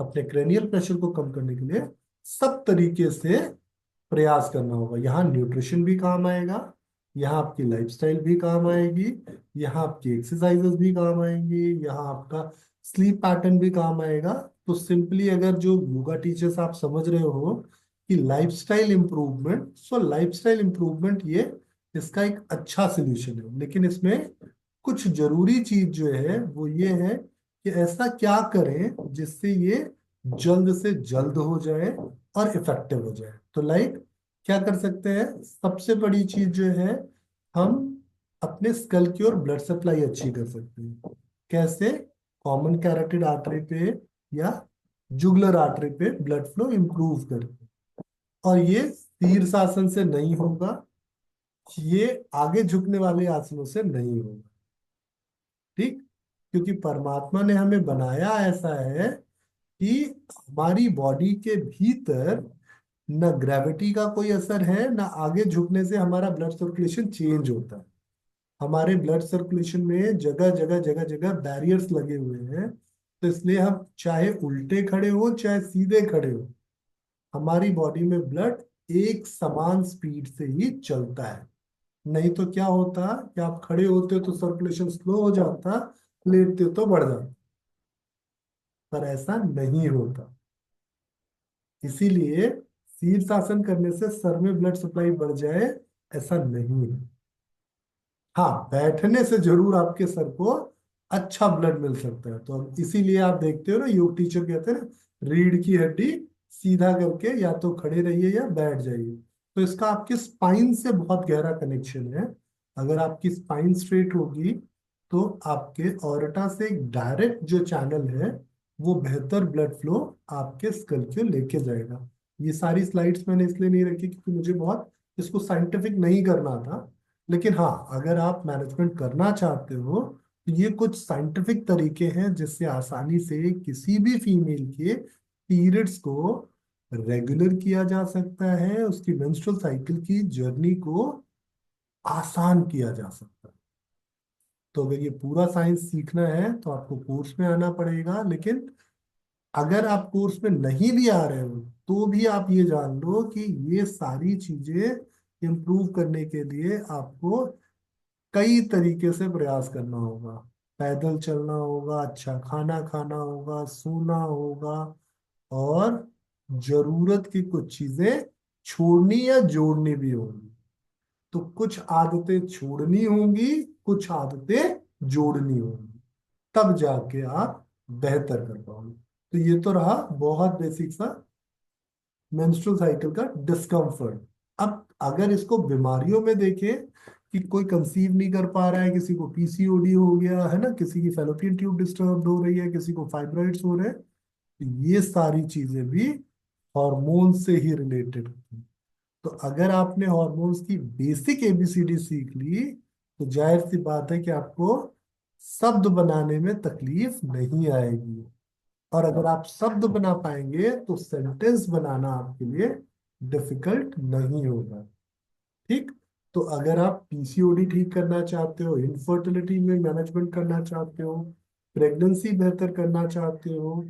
Speaker 1: अपने क्रेनियल प्रेशर को कम करने के लिए सब तरीके से प्रयास करना होगा। यहाँ न्यूट्रिशन भी काम आएगा, यहाँ आपकी लाइफस्टाइल भी काम आएगी, यहाँ आपकी एक्सरसाइजेस भी काम आएंगी, यहाँ आपका स्लीप पैटर्न भी काम आएगा। तो सिंपली अगर जो योगा टीचर्स आप समझ रहे हो कि लाइफस्टाइल इंप्रूवमेंट, सो लाइफस्टाइल इंप्रूवमेंट ये इसका एक अच्छा सोल्यूशन है। लेकिन इसमें कुछ जरूरी चीज जो है वो ये है कि ऐसा क्या करें जिससे ये जल्द से जल्द हो जाए और इफेक्टिव हो जाए। तो लाइक क्या कर सकते हैं? सबसे बड़ी चीज जो है, हम अपने स्कल की ओर ब्लड सप्लाई अच्छी कर सकते हैं। कैसे? कॉमन कैरोटिड आर्टरी पे या जुगलर आर्टरी पे ब्लड फ्लो इंप्रूव करके। और ये शीर्षासन से नहीं होगा, ये आगे झुकने वाले आसनों से नहीं होगा। ठीक? क्योंकि परमात्मा ने हमें बनाया ऐसा है कि हमारी बॉडी के भीतर न ग्रेविटी का कोई असर है, न आगे झुकने से हमारा ब्लड सर्कुलेशन चेंज होता है। हमारे ब्लड सर्कुलेशन में जगह जगह जगह जगह बैरियर्स लगे हुए हैं। तो इसलिए हम चाहे उल्टे खड़े हो चाहे सीधे खड़े हो, हमारी बॉडी में ब्लड एक समान स्पीड से ही चलता है। नहीं तो क्या होता कि आप खड़े होते तो सर्कुलेशन स्लो हो जाता, लेटते तो बढ़ जाता। पर ऐसा नहीं होता। इसीलिए शीर्षासन करने से सर में ब्लड सप्लाई बढ़ जाए, ऐसा नहीं है। हाँ, बैठने से जरूर आपके सर को अच्छा ब्लड मिल सकता है। तो इसीलिए आप देखते हो ना, योग टीचर कहते हैं ना, रीढ़ की हड्डी सीधा करके या तो खड़े रहिए या बैठ जाइए। तो इसका आपके स्पाइन से बहुत गहरा कनेक्शन है। अगर आपकी स्पाइन स्ट्रेट होगी तो आपके ऑर्टा से डायरेक्ट जो चैनल है वो बेहतर ब्लड फ्लो आपके स्कल के लेके जाएगा। ये सारी स्लाइड्स मैंने इसलिए नहीं रखी क्योंकि मुझे बहुत इसको साइंटिफिक नहीं करना था। लेकिन हाँ, अगर आप मैनेजमेंट करना चाहते हो तो ये कुछ साइंटिफिक तरीके हैं जिससे आसानी से किसी भी फीमेल के पीरियड्स को रेगुलर किया जा सकता है, उसकी मेंस्ट्रुअल साइकिल की जर्नी को आसान किया जा सकता है। तो अगर ये पूरा साइंस सीखना है तो आपको कोर्स में आना पड़ेगा। लेकिन अगर आप कोर्स में नहीं भी आ रहे हो तो भी आप ये जान लो कि ये सारी चीजें इम्प्रूव करने के लिए आपको कई तरीके से प्रयास करना होगा। पैदल चलना होगा, अच्छा खाना खाना होगा, सोना होगा, और जरूरत की कुछ चीजें छोड़नी या जोड़नी भी होंगी। तो कुछ आदतें छोड़नी होंगी, कुछ आदतें जोड़नी होंगी, तब जाके आप बेहतर कर पाओगे। तो ये तो रहा बहुत बेसिक सा मेंस्ट्रुअल साइकिल का डिस्कम्फर्ट। अब अगर इसको बीमारियों में देखें कि कोई कंसीव नहीं कर पा रहा है, किसी को पीसीओडी हो गया है ना, किसी की फैलोपियन ट्यूब डिस्टर्ब हो रही है, किसी को फाइब्रॉइड्स हो रहे हैं, तो ये सारी चीजें भी हार्मोन से ही रिलेटेड होती हैं। तो अगर आपने हॉर्मोन्स की बेसिक एबीसीडी सीख ली तो जाहिर सी बात है कि आपको शब्द बनाने में तकलीफ नहीं आएगी। और अगर आप शब्द बना पाएंगे तो सेंटेंस बनाना आपके लिए डिफिकल्ट नहीं होगा। ठीक। तो अगर आप पीसीओडी ठीक करना चाहते हो, इनफर्टिलिटी में मैनेजमेंट करना चाहते हो, प्रेगनेंसी बेहतर करना चाहते हो,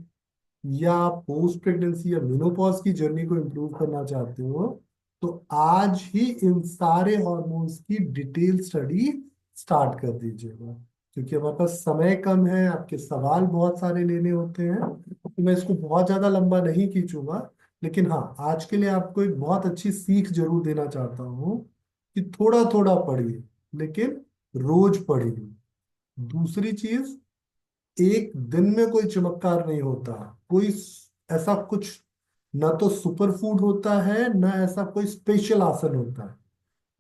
Speaker 1: या पोस्ट प्रेगनेंसी या मेनोपॉज की जर्नी को इम्प्रूव करना चाहते हो, तो आज ही इन सारे हॉर्मोन्स की डिटेल स्टडी स्टार्ट कर दीजिएगा। क्योंकि हमारे पास समय कम है, आपके सवाल बहुत सारे लेने होते हैं, तो मैं इसको बहुत ज्यादा लंबा नहीं खींचूंगा। लेकिन हाँ, आज के लिए आपको एक बहुत अच्छी सीख जरूर देना चाहता हूँ कि थोड़ा थोड़ा पढ़िए, लेकिन रोज पढ़िए। दूसरी चीज, एक दिन में कोई चमत्कार नहीं होता। कोई ऐसा कुछ ना तो सुपर फूड होता है, ना ऐसा कोई स्पेशल आसन होता है।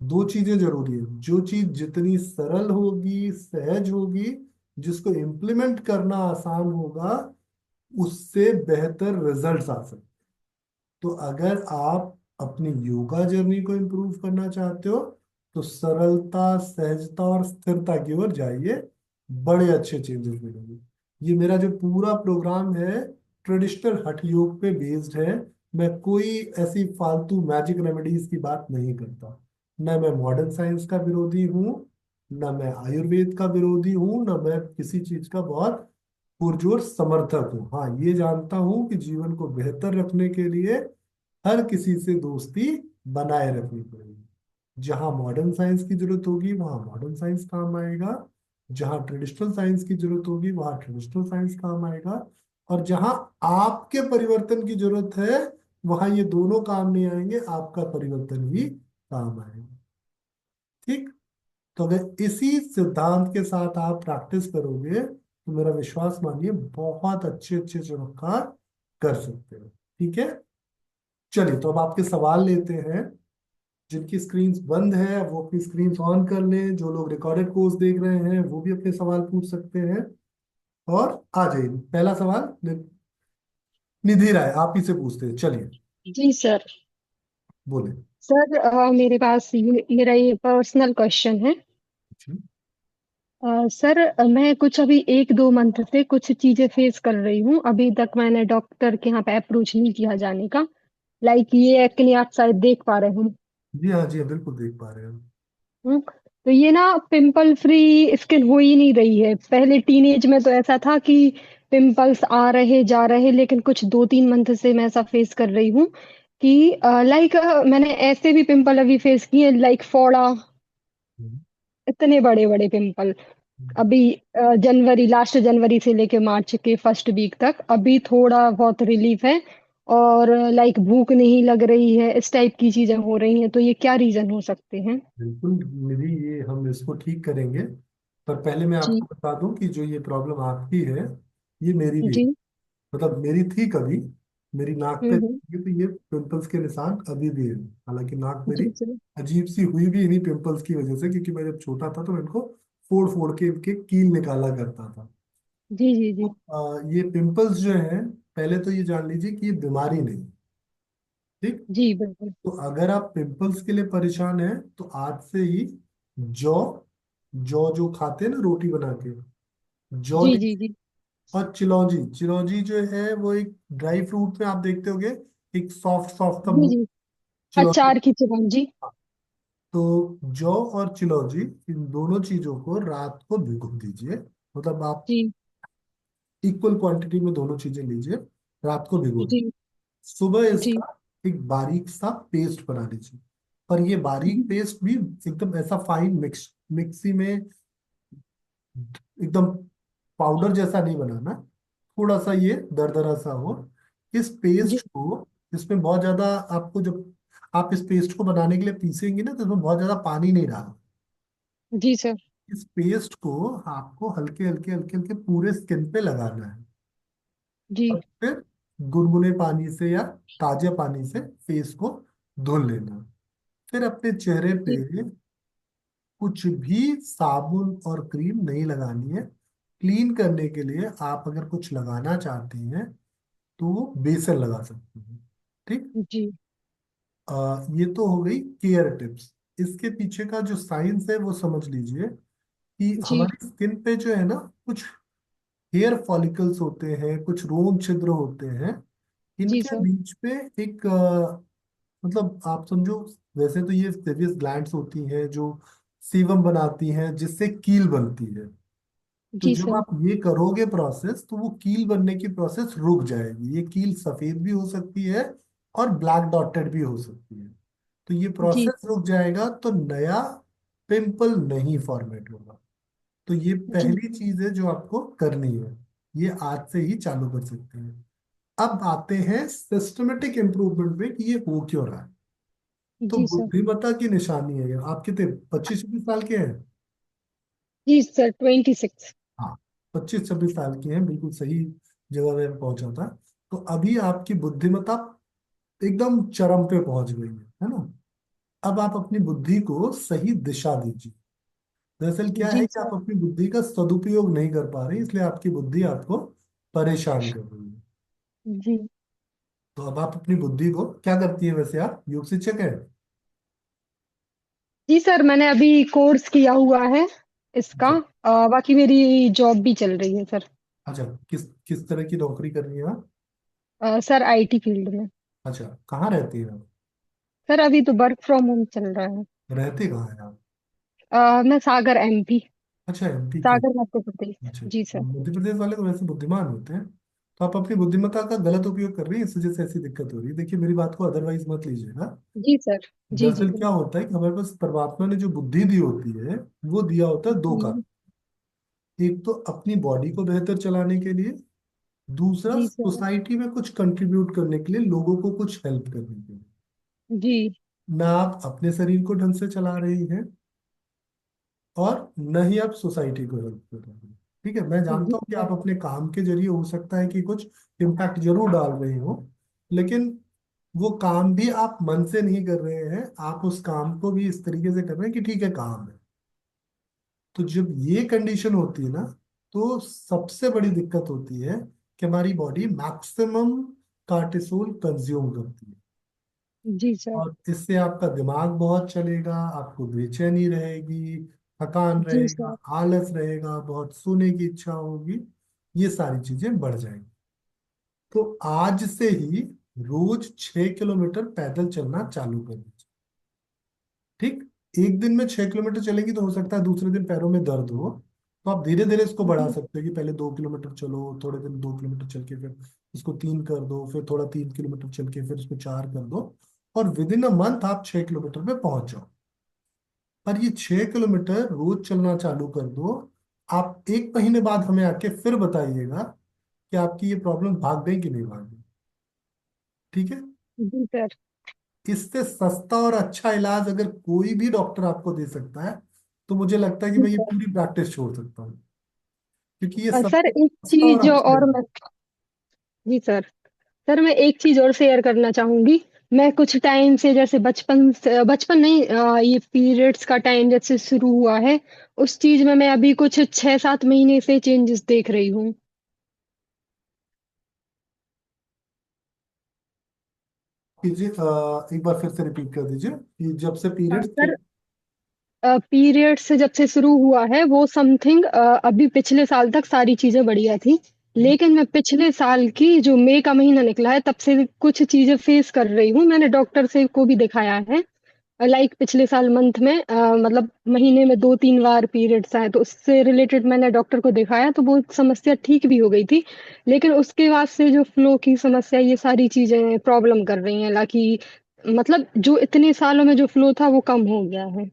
Speaker 1: दो चीजें जरूरी है। जो चीज जितनी सरल होगी, सहज होगी, जिसको इम्प्लीमेंट करना आसान होगा, उससे बेहतर रिजल्ट्स आ सकते हैं। तो अगर आप अपनी योगा जर्नी को इम्प्रूव करना चाहते हो तो सरलता, सहजता और स्थिरता की ओर जाइए, बड़े अच्छे चेंजेस मिलेंगे। ये मेरा जो पूरा प्रोग्राम है ट्रेडिशनल हठ योग पे बेस्ड है। मैं कोई ऐसी फालतू मैजिक रेमेडीज की बात नहीं करता। न मैं मॉडर्न साइंस का विरोधी हूँ, न मैं आयुर्वेद का विरोधी हूँ, न मैं किसी चीज का बहुत पुरजोर समर्थक हूँ। हाँ, ये जानता हूँ कि जीवन को बेहतर रखने के लिए हर किसी से दोस्ती बनाए रखनी पड़ेगी। जहां मॉडर्न साइंस की जरूरत होगी वहां मॉडर्न साइंस काम आएगा, जहां ट्रेडिशनल साइंस की जरूरत होगी वहां ट्रेडिशनल साइंस काम आएगा, और जहां आपके परिवर्तन की जरूरत है वहां ये दोनों काम नहीं आएंगे, आपका परिवर्तन ही काम आएगा। ठीक। तो अगर इसी सिद्धांत के साथ आप प्रैक्टिस करोगे तो मेरा विश्वास मानिए बहुत अच्छे अच्छे चमत्कार कर सकते हो। ठीक है। चलिए, तो अब आपके सवाल लेते हैं। जिनकी स्क्रीन्स बंद है वो अपनी स्क्रीन्स ऑन कर लें। जो लोग रिकॉर्डेड कोर्स देख रहे हैं वो भी अपने सवाल पूछ सकते हैं। और आ जाइए, पहला सवाल निधि राय आप ही से पूछते हैं। चलिए,
Speaker 2: जी सर।
Speaker 1: बोले।
Speaker 2: सर मेरे पास मेरा ये पर्सनल क्वेश्चन है।
Speaker 1: जी।
Speaker 2: सर मैं कुछ अभी एक दो मंथ से कुछ चीजें फेस कर रही हूँ। अभी तक मैंने डॉक्टर के यहाँ पे अप्रोच नहीं किया जाने का। लाइक ये एक्ने आप शायद देख पा रहे हो।
Speaker 1: जी हाँ, जी हाँ, बिल्कुल देख पा रहे हैं हम।
Speaker 2: तो ये ना पिंपल फ्री स्किन हो ही नहीं रही है। पहले टीनेज में तो ऐसा था कि पिंपल्स आ रहे जा रहे, लेकिन कुछ दो तीन मंथ से मैं ऐसा फेस कर रही हूँ कि लाइक मैंने ऐसे भी पिंपल अभी फेस किए, लाइक फोड़ा,
Speaker 1: हम्म,
Speaker 2: इतने बड़े बड़े पिंपल।
Speaker 1: हम्म।
Speaker 2: अभी जनवरी, लास्ट जनवरी से लेके मार्च के फर्स्ट वीक तक अभी थोड़ा बहुत रिलीफ है। और लाइक भूख नहीं लग रही है, इस टाइप की चीजें हो रही हैं। तो ये क्या रीजन हो सकते हैं?
Speaker 1: बिल्कुल निधि, ये हम इसको ठीक करेंगे। पर पहले मैं
Speaker 2: जी।
Speaker 1: आपको बता दूं कि जो ये प्रॉब्लम आपकी है ये मेरी भी है।
Speaker 2: जी।
Speaker 1: मतलब मेरी थी कभी, मेरी नाक पे
Speaker 2: हम्म।
Speaker 1: थी, तो ये पिंपल्स के निशान अभी भी है। हालांकि नाक मेरी
Speaker 2: जी सर।
Speaker 1: अजीब सी हुई भी इन्हीं पिंपल्स की वजह से, क्योंकि मैं जब छोटा था तो मैं इनको फोड़ फोड़ के इनके कील निकाला करता था।
Speaker 2: जी जी जी।
Speaker 1: ये पिंपल्स जो है, पहले तो ये जान लीजिए कि ये बीमारी नहीं, ठीक।
Speaker 2: जी बिल्कुल।
Speaker 1: तो अगर आप पिंपल्स के लिए परेशान हैं तो आज से ही जौ, जौ जो खाते हैं ना रोटी बना के, जौ
Speaker 2: जी जी
Speaker 1: लीजिए।
Speaker 2: जी।
Speaker 1: और चिलौंजी, चिलौंजी जो है वो एक ड्राई फ्रूट में आप देखते होगे, एक सॉफ्ट सॉफ्ट सा
Speaker 2: जी जी।
Speaker 1: चिलौंजी।
Speaker 2: अचार की चिरौंजी।
Speaker 1: तो जौ और चिलौंजी, इन दोनों चीजों को रात को भिगो दीजिए। मतलब आप
Speaker 2: जी
Speaker 1: इक्वल क्वांटिटी में दोनों चीजें लीजिए, रात को भिगो दीजिए।
Speaker 2: जी
Speaker 1: सुबह
Speaker 2: जी
Speaker 1: इसका एक बारीक सा पेस्ट बना लीजिए। पर ये बारीक पेस्ट भी एकदम ऐसा फाइन मिक्सी में एकदम पाउडर जैसा नहीं बनाना, थोड़ा सा ये दरदरा सा हो। इस
Speaker 2: जी
Speaker 1: पेस्ट को, इसमें बहुत ज्यादा आपको, जब आप इस पेस्ट को बनाने के लिए पीसेंगे ना, तो इसमें बहुत ज्यादा पानी नहीं डालना।
Speaker 2: जी सर।
Speaker 1: इस पेस्ट को आपको हल्के हल्के हल्के हल्के पूरे स्किन पे लगाना है।
Speaker 2: जी
Speaker 1: और फिर गुनगुने पानी से या ताजे पानी से फेस को धुल लेना। फिर अपने चेहरे पे
Speaker 2: जी
Speaker 1: कुछ भी साबुन और क्रीम नहीं लगानी है। क्लीन करने के लिए आप अगर कुछ लगाना चाहते हैं तो वो बेसन लगा सकते हैं। ठीक।
Speaker 2: जी
Speaker 1: ये तो हो गई केयर टिप्स। इसके पीछे का जो साइंस है वो समझ लीजिए कि
Speaker 2: जी
Speaker 1: हमारी स्किन पे जो है ना, कुछ हेयर फॉलिकल्स होते हैं, कुछ रोम छिद्र होते हैं।
Speaker 2: जी
Speaker 1: इनके
Speaker 2: सर।
Speaker 1: बीच पे एक मतलब आप समझो, वैसे तो ये सेवियस ग्लैंड्स होती हैं जो सीवम बनाती हैं जिससे कील बनती है। तो
Speaker 2: जी
Speaker 1: जब
Speaker 2: सर।
Speaker 1: आप ये करोगे प्रोसेस, तो वो कील बनने की प्रोसेस रुक जाएगी। ये कील सफेद भी हो सकती है और ब्लैक डॉटेड भी हो सकती है। तो ये
Speaker 2: जी
Speaker 1: प्रोसेस रुक जाएगा तो नया पिंपल नहीं फॉर्मेट होगा। तो ये
Speaker 2: जी
Speaker 1: पहली चीज है जो आपको करनी है। ये आज से ही चालू कर सकते हैं। अब आते हैं सिस्टमेटिक इम्प्रूवमेंट में कि ये हो क्यों रहा है। तो
Speaker 2: जी सर।
Speaker 1: बुद्धिमत्ता की निशानी है ये। आप कितने, 25-26 साल के हैं?
Speaker 2: जी सर 26।
Speaker 1: हाँ, 25-26 साल की हैं, बिल्कुल सही जगह में पहुंचा था। तो अभी आपकी बुद्धिमत्ता एकदम चरम पे पहुंच गई है ना। अब आप अपनी बुद्धि को सही दिशा दीजिए। दरअसल क्या है
Speaker 2: जी
Speaker 1: कि
Speaker 2: सर।
Speaker 1: आप अपनी बुद्धि का सदुपयोग नहीं कर पा रहे, इसलिए आपकी बुद्धि आपको परेशान कर रही है।
Speaker 2: जी
Speaker 1: तो अब आप अपनी बुद्धि को क्या करती है, वैसे आप योग शिक्षक है?
Speaker 2: जी सर, मैंने अभी कोर्स किया हुआ है इसका।
Speaker 1: अच्छा।
Speaker 2: बाकी मेरी जॉब भी चल रही है सर।
Speaker 1: अच्छा, किस किस तरह की नौकरी कर रही है आप?
Speaker 2: सर आईटी फील्ड में।
Speaker 1: अच्छा, कहाँ रहती है आप?
Speaker 2: सर अभी तो वर्क फ्रॉम होम चल रहा है।
Speaker 1: रहते कहाँ है आप?
Speaker 2: मैं सागर एमपी।
Speaker 1: अच्छा, एमपी के।
Speaker 2: सागर मध्य प्रदेश।
Speaker 1: अच्छा।
Speaker 2: जी सर।
Speaker 1: मध्य प्रदेश वाले तो वैसे बुद्धिमान होते हैं। तो आप अपनी बुद्धिमत्ता का गलत उपयोग कर रही है, इस वजह से ऐसी दिक्कत हो रही है। देखिए, मेरी बात को अदरवाइज मत लीजिएगा।
Speaker 2: जी सर। जी जी
Speaker 1: दरअसल क्या
Speaker 2: बिल्कुल।
Speaker 1: होता है कि हमारे पास परमात्मा ने जो बुद्धि दी होती है, वो दिया होता है दो का।
Speaker 2: जी
Speaker 1: एक तो अपनी बॉडी को बेहतर चलाने के लिए, दूसरा
Speaker 2: जी सर।
Speaker 1: सोसाइटी में कुछ कंट्रीब्यूट करने के लिए, लोगों को कुछ हेल्प करने के लिए।
Speaker 2: जी
Speaker 1: ना आप अपने शरीर को ढंग से चला रही हैं, और न ही आप सोसाइटी को हेल्प कर रहे हैं। ठीक है, मैं
Speaker 2: जी
Speaker 1: जानता हूँ कि
Speaker 2: सर।
Speaker 1: आप अपने काम के जरिए हो सकता है कि कुछ इम्पैक्ट जरूर डाल रहे हो, लेकिन वो काम भी आप मन से नहीं कर रहे हैं। आप उस काम को भी इस तरीके से कर रहे हैं कि ठीक है, काम है। तो जब ये कंडीशन होती है ना, तो सबसे बड़ी दिक्कत होती है कि हमारी बॉडी मैक्सिमम कार्टिसोल कंज्यूम करती है।
Speaker 2: जी सर।
Speaker 1: और इससे आपका दिमाग बहुत चलेगा, आपको बेचैनी रहेगी, थकान
Speaker 2: जी
Speaker 1: रहेगा,
Speaker 2: सर।
Speaker 1: आलस रहेगा, बहुत सोने की इच्छा होगी। ये सारी चीजें बढ़ जाएंगी। तो आज से ही रोज 6 किलोमीटर पैदल चलना चालू कर दीजिए। ठीक। एक दिन में 6 किलोमीटर चलेंगी तो हो सकता है दूसरे दिन पैरों में दर्द हो। तो आप धीरे धीरे इसको बढ़ा
Speaker 2: जी
Speaker 1: सकते हो कि पहले 2 किलोमीटर चलो, थोड़े दिन 2 किलोमीटर चल के फिर इसको 3 कर दो, फिर थोड़ा 3 किलोमीटर चल के फिर इसको 4 कर दो। और विद इन अ मंथ आप 6 किलोमीटर पे पहुंच जाओ। पर ये 6 किलोमीटर रोज चलना चालू कर दो। आप 1 महीने बाद हमें आके फिर बताइएगा कि आपकी ये प्रॉब्लम भाग गई कि नहीं भाग गई। ठीक है।
Speaker 2: जी सर।
Speaker 1: इससे सस्ता और अच्छा इलाज अगर कोई भी डॉक्टर आपको दे सकता है, तो मुझे लगता है कि
Speaker 2: जी
Speaker 1: मैं ये
Speaker 2: सर।
Speaker 1: पूरी प्रैक्टिस छोड़ सकता हूँ, क्योंकि ये
Speaker 2: सर
Speaker 1: सबसे
Speaker 2: एक
Speaker 1: सस्ता और
Speaker 2: चीज
Speaker 1: अच्छा
Speaker 2: और
Speaker 1: इलाज।
Speaker 2: मैं। जी सर। सर मैं एक चीज और शेयर करना चाहूंगी। मैं कुछ टाइम से, जैसे बचपन नहीं, ये पीरियड्स का टाइम जब से शुरू हुआ है, उस चीज में मैं अभी कुछ 6-7 महीने से चेंजेस देख रही हूँ।
Speaker 1: कीजिए, एक बार फिर से रिपीट कर दीजिए कि जब से पीरियड्स थे।
Speaker 2: सर, पीरियड से जब से शुरू हुआ है वो समथिंग, अभी पिछले साल तक सारी चीजें बढ़िया थी। लेकिन मैं पिछले साल की जो मई का महीना निकला है तब से कुछ चीजें फेस कर रही हूँ। मैंने डॉक्टर से को भी दिखाया है। लाइक पिछले साल मंथ में मतलब महीने में 2-3 बार पीरियड्स आए, तो उससे रिलेटेड मैंने डॉक्टर को दिखाया तो वो समस्या ठीक भी हो गई थी। लेकिन उसके बाद से जो फ्लो की समस्या, ये सारी चीजें प्रॉब्लम कर रही हैं। हालांकि मतलब जो इतने सालों में जो फ्लो था वो कम हो गया है।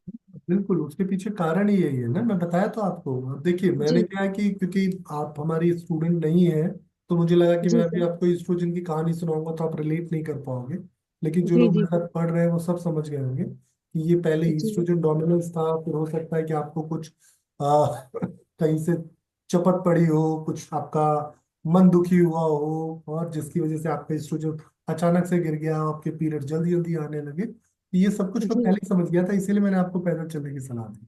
Speaker 1: बिल्कुल, उसके पीछे कारण ही यही है ना, मैं बताया तो आपको। अब देखिए, मैंने
Speaker 2: जी।
Speaker 1: क्या है कि क्योंकि आप हमारी स्टूडेंट नहीं है, तो मुझे लगा कि मैं
Speaker 2: जी
Speaker 1: अभी
Speaker 2: सर।
Speaker 1: आपको ईस्ट्रोजन की कहानी सुनाऊंगा तो आप रिलेट नहीं कर पाओगे। लेकिन जो
Speaker 2: जी
Speaker 1: लोग
Speaker 2: जी
Speaker 1: मेरे
Speaker 2: सर।
Speaker 1: साथ पढ़ रहे हैं वो सब समझ गए होंगे कि ये पहले
Speaker 2: जी
Speaker 1: ईस्ट्रोजन डोमिनेंस था, फिर हो सकता है कि आपको कुछ कहीं से चपत पड़ी हो, कुछ आपका मन दुखी हुआ हो, और जिसकी वजह से आपका ईस्ट्रोजन अचानक से गिर गया, आपके पीरियड जल्दी जल्दी आने लगे। ये सब कुछ मैं
Speaker 2: जी
Speaker 1: पहले ही समझ गया था, इसीलिए मैंने आपको पैदल चलने की सलाह दी।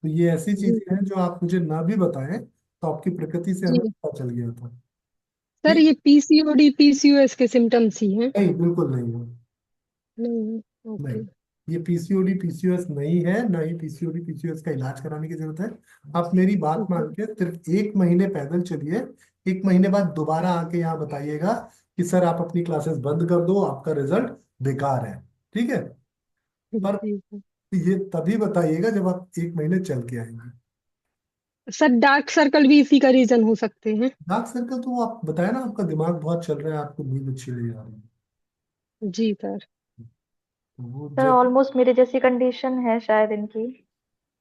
Speaker 1: तो ये ऐसी
Speaker 2: जी
Speaker 1: चीजें हैं जो आप मुझे ना भी बताएं तो आपकी प्रकृति से हमें
Speaker 2: जी।
Speaker 1: पता चल गया था।
Speaker 2: सर,
Speaker 1: ठीक।
Speaker 2: ये पीसीओडी पीसीओएस के सिम्टम्स ही हैं?
Speaker 1: नहीं, बिल्कुल नहीं है।
Speaker 2: नहीं।
Speaker 1: नहीं,
Speaker 2: ओके।
Speaker 1: ये पीसीओडी पीसीओएस नहीं है, ना ही पीसीओडी पीसीओएस का इलाज कराने की जरूरत है। आप मेरी बात मान के सिर्फ 1 महीने पैदल चलिए। 1 महीने बाद दोबारा आके यहाँ बताइएगा कि सर आप अपनी क्लासेस बंद कर दो, आपका रिजल्ट बेकार है। ठीक है। पर
Speaker 2: जी सर।
Speaker 1: ये तभी बताइएगा जब आप 1 महीने चल के आएंगे।
Speaker 2: सर, डार्क सर्कल भी इसी का रीजन हो सकते हैं?
Speaker 1: डार्क सर्कल तो वो आप बताया ना, आपका दिमाग बहुत चल रहा है, आपको नींद अच्छी नहीं आ रही है।
Speaker 2: जी सर।
Speaker 1: तो वो
Speaker 3: सर
Speaker 1: जब।
Speaker 3: ऑलमोस्ट मेरे जैसी कंडीशन है शायद इनकी।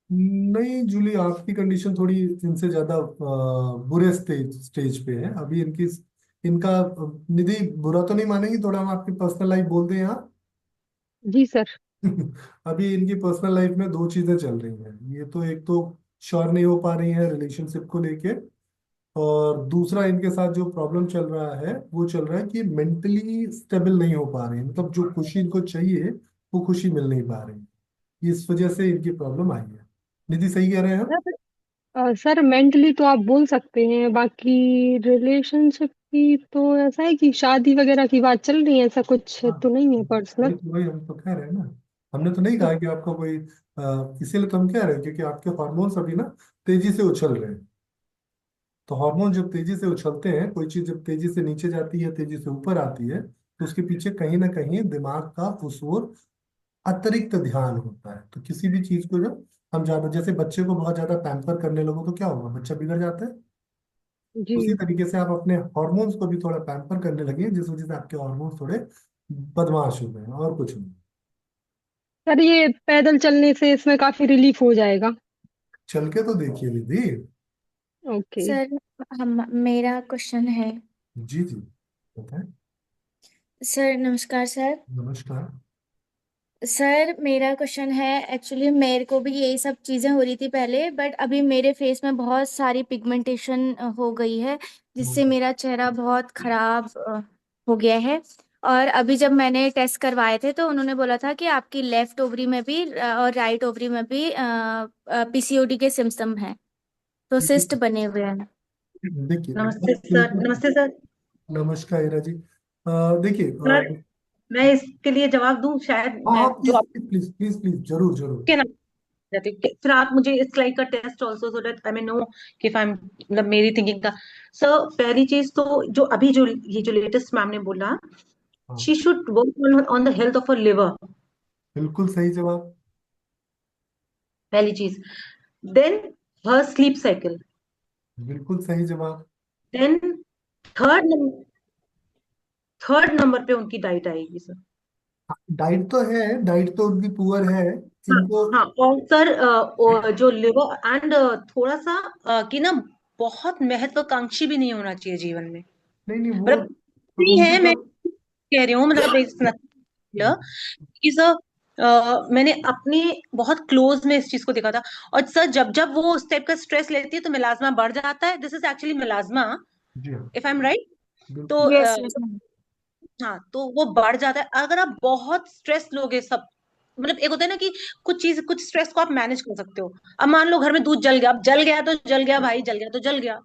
Speaker 1: नहीं जूली, आपकी कंडीशन थोड़ी इनसे ज्यादा बुरे स्टेज स्टेज पे है अभी इनकी। इनका निधि, बुरा तो नहीं मानेंगी, थोड़ा हम आपकी पर्सनल लाइफ बोल दें यहाँ।
Speaker 2: जी सर।
Speaker 1: अभी इनकी पर्सनल लाइफ में दो चीजें चल रही हैं। ये तो एक तो श्योर नहीं हो पा रही है रिलेशनशिप को लेके, और दूसरा इनके साथ जो प्रॉब्लम चल रहा है वो चल रहा है कि मेंटली स्टेबल नहीं हो पा रही है, मतलब जो खुशी इनको चाहिए वो खुशी मिल नहीं पा रही। इस वजह से इनकी प्रॉब्लम आई है। निधि सही कह रहे हैं हम?
Speaker 2: सर, सर मेंटली तो आप बोल सकते हैं, बाकी रिलेशनशिप की तो ऐसा है कि शादी वगैरह की बात चल रही है, ऐसा कुछ
Speaker 1: हाँ,
Speaker 2: तो नहीं है पर्सनल।
Speaker 1: वही हम तो कह रहे हैं ना। हमने तो नहीं कहा कि आपका कोई इसीलिए तो हम कह रहे हैं क्योंकि आपके हार्मोन्स अभी ना तेजी से उछल रहे हैं। तो हार्मोन जब तेजी से उछलते हैं, कोई चीज जब तेजी से नीचे जाती है, तेजी से ऊपर आती है, तो उसके पीछे कहीं ना कहीं दिमाग का उस ओर अतिरिक्त ध्यान होता है। तो किसी भी चीज को जब हम ज्यादा, जैसे बच्चे को बहुत ज्यादा पैम्पर करने लगो तो क्या होगा, बच्चा बिगड़ जाता है।
Speaker 2: जी।
Speaker 1: उसी तरीके से आप अपने हार्मोन्स को भी थोड़ा पैम्पर करने लगे, जिस वजह से आपके हार्मोन्स थोड़े बदमाश हो गए हैं, और कुछ नहीं।
Speaker 2: सर, ये पैदल चलने से इसमें काफी रिलीफ हो जाएगा?
Speaker 1: चल के तो देखिए दीदी।
Speaker 2: ओके।
Speaker 3: सर हम मेरा क्वेश्चन है।
Speaker 1: जी जी, बताएं।
Speaker 3: सर नमस्कार सर।
Speaker 1: नमस्कार।
Speaker 3: सर मेरा क्वेश्चन है, एक्चुअली मेरे को भी यही सब चीज़ें हो रही थी पहले, बट अभी मेरे फेस में बहुत सारी पिगमेंटेशन हो गई है, जिससे मेरा चेहरा बहुत खराब हो गया है। और अभी जब मैंने टेस्ट करवाए थे तो उन्होंने बोला था कि आपकी लेफ्ट ओवरी में भी और राइट ओवरी में भी पीसीओडी के सिम्टम हैं, तो सिस्ट बने हुए हैं।
Speaker 1: देखिए,
Speaker 4: नमस्ते सर, नमस्ते सर।
Speaker 1: नमस्कार हीरा जी। देखिए,
Speaker 4: सर मैं इसके लिए जवाब दूं, शायद
Speaker 1: हाँ
Speaker 4: मैं
Speaker 1: हाँ,
Speaker 4: जो
Speaker 1: प्लीज
Speaker 4: आपके
Speaker 1: प्लीज प्लीज प्लीज, जरूर जरूर।
Speaker 4: नाम जाती हूँ। फिर आप मुझे इस लाइक का test also so that I may know कि if I'm मतलब मेरी थिंकिंग का। सर पहली चीज तो जो अभी जो ये जो लेटेस्ट मैम ने बोला,
Speaker 1: हाँ,
Speaker 4: she should work on the health of a liver.
Speaker 1: बिल्कुल सही जवाब।
Speaker 4: पहली चीज। Then her sleep cycle.
Speaker 1: बिल्कुल सही जवाब।
Speaker 4: देन थर्ड थर्ड नंबर पे उनकी डाइट आएगी सर।
Speaker 1: डाइट तो है, डाइट तो उनकी पुअर है।
Speaker 4: हाँ
Speaker 1: इनको।
Speaker 4: हाँ, और सर जो लिवर एंड थोड़ा सा कि ना बहुत महत्वाकांक्षी भी नहीं होना चाहिए जीवन में।
Speaker 1: नहीं नहीं, वो
Speaker 4: मतलब
Speaker 1: तो
Speaker 4: नहीं
Speaker 1: उनके
Speaker 4: है, मैं
Speaker 1: तो।
Speaker 4: कह रही हूँ मतलब इस मैंने अपने बहुत क्लोज में इस चीज को देखा था। और सर जब जब वो उस टाइप का स्ट्रेस लेती है तो मिलाजमा बढ़ जाता है। दिस इज एक्चुअली मिलाजमा,
Speaker 1: जी हाँ,
Speaker 4: इफ आई एम राइट। तो
Speaker 1: बिल्कुल।
Speaker 3: Yes yes ma'am.
Speaker 4: हाँ, तो वो बढ़ जाता है अगर आप बहुत स्ट्रेस लोगे सब। मतलब एक होता है ना कि कुछ चीज कुछ स्ट्रेस को आप मैनेज कर सकते हो। अब मान लो घर में दूध जल गया, अब जल गया तो जल गया भाई, जल गया तो जल गया,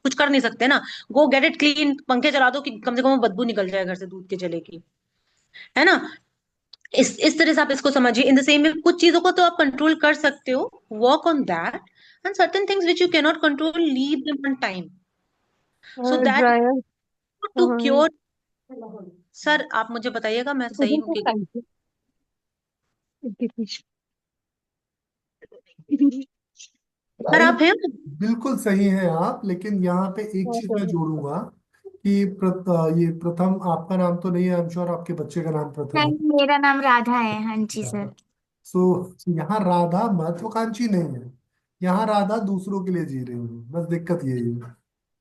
Speaker 4: कुछ कर नहीं सकते ना। गो गेट इट क्लीन, पंखे चला दो कि कम से कम वो बदबू निकल जाए घर से दूध के जले की। है ना। इस तरह से आप इसको समझिए। इन द सेम वे कुछ चीजों को तो आप कंट्रोल कर सकते हो, work on that, and certain things which you can not control, leave them on time, so that
Speaker 2: dryer.
Speaker 4: To
Speaker 2: हाँ।
Speaker 4: क्योर। सर आप मुझे बताइएगा मैं सही
Speaker 2: उधर
Speaker 4: हूँ
Speaker 2: का
Speaker 4: कि
Speaker 2: टाइम
Speaker 4: सर
Speaker 1: नहीं,
Speaker 4: आप हैं।
Speaker 1: बिल्कुल सही है आप, लेकिन यहाँ पे एक चीज मैं जोड़ूंगा कि ये प्रथम आपका नाम तो नहीं है, आई एम श्योर आपके बच्चे का नाम प्रथम है।
Speaker 3: नहीं, मेरा नाम राधा है। हाँ जी सर।
Speaker 1: सो यहाँ राधा महत्वाकांक्षी नहीं है, यहाँ राधा दूसरों के लिए जी रही है, बस दिक्कत यही है।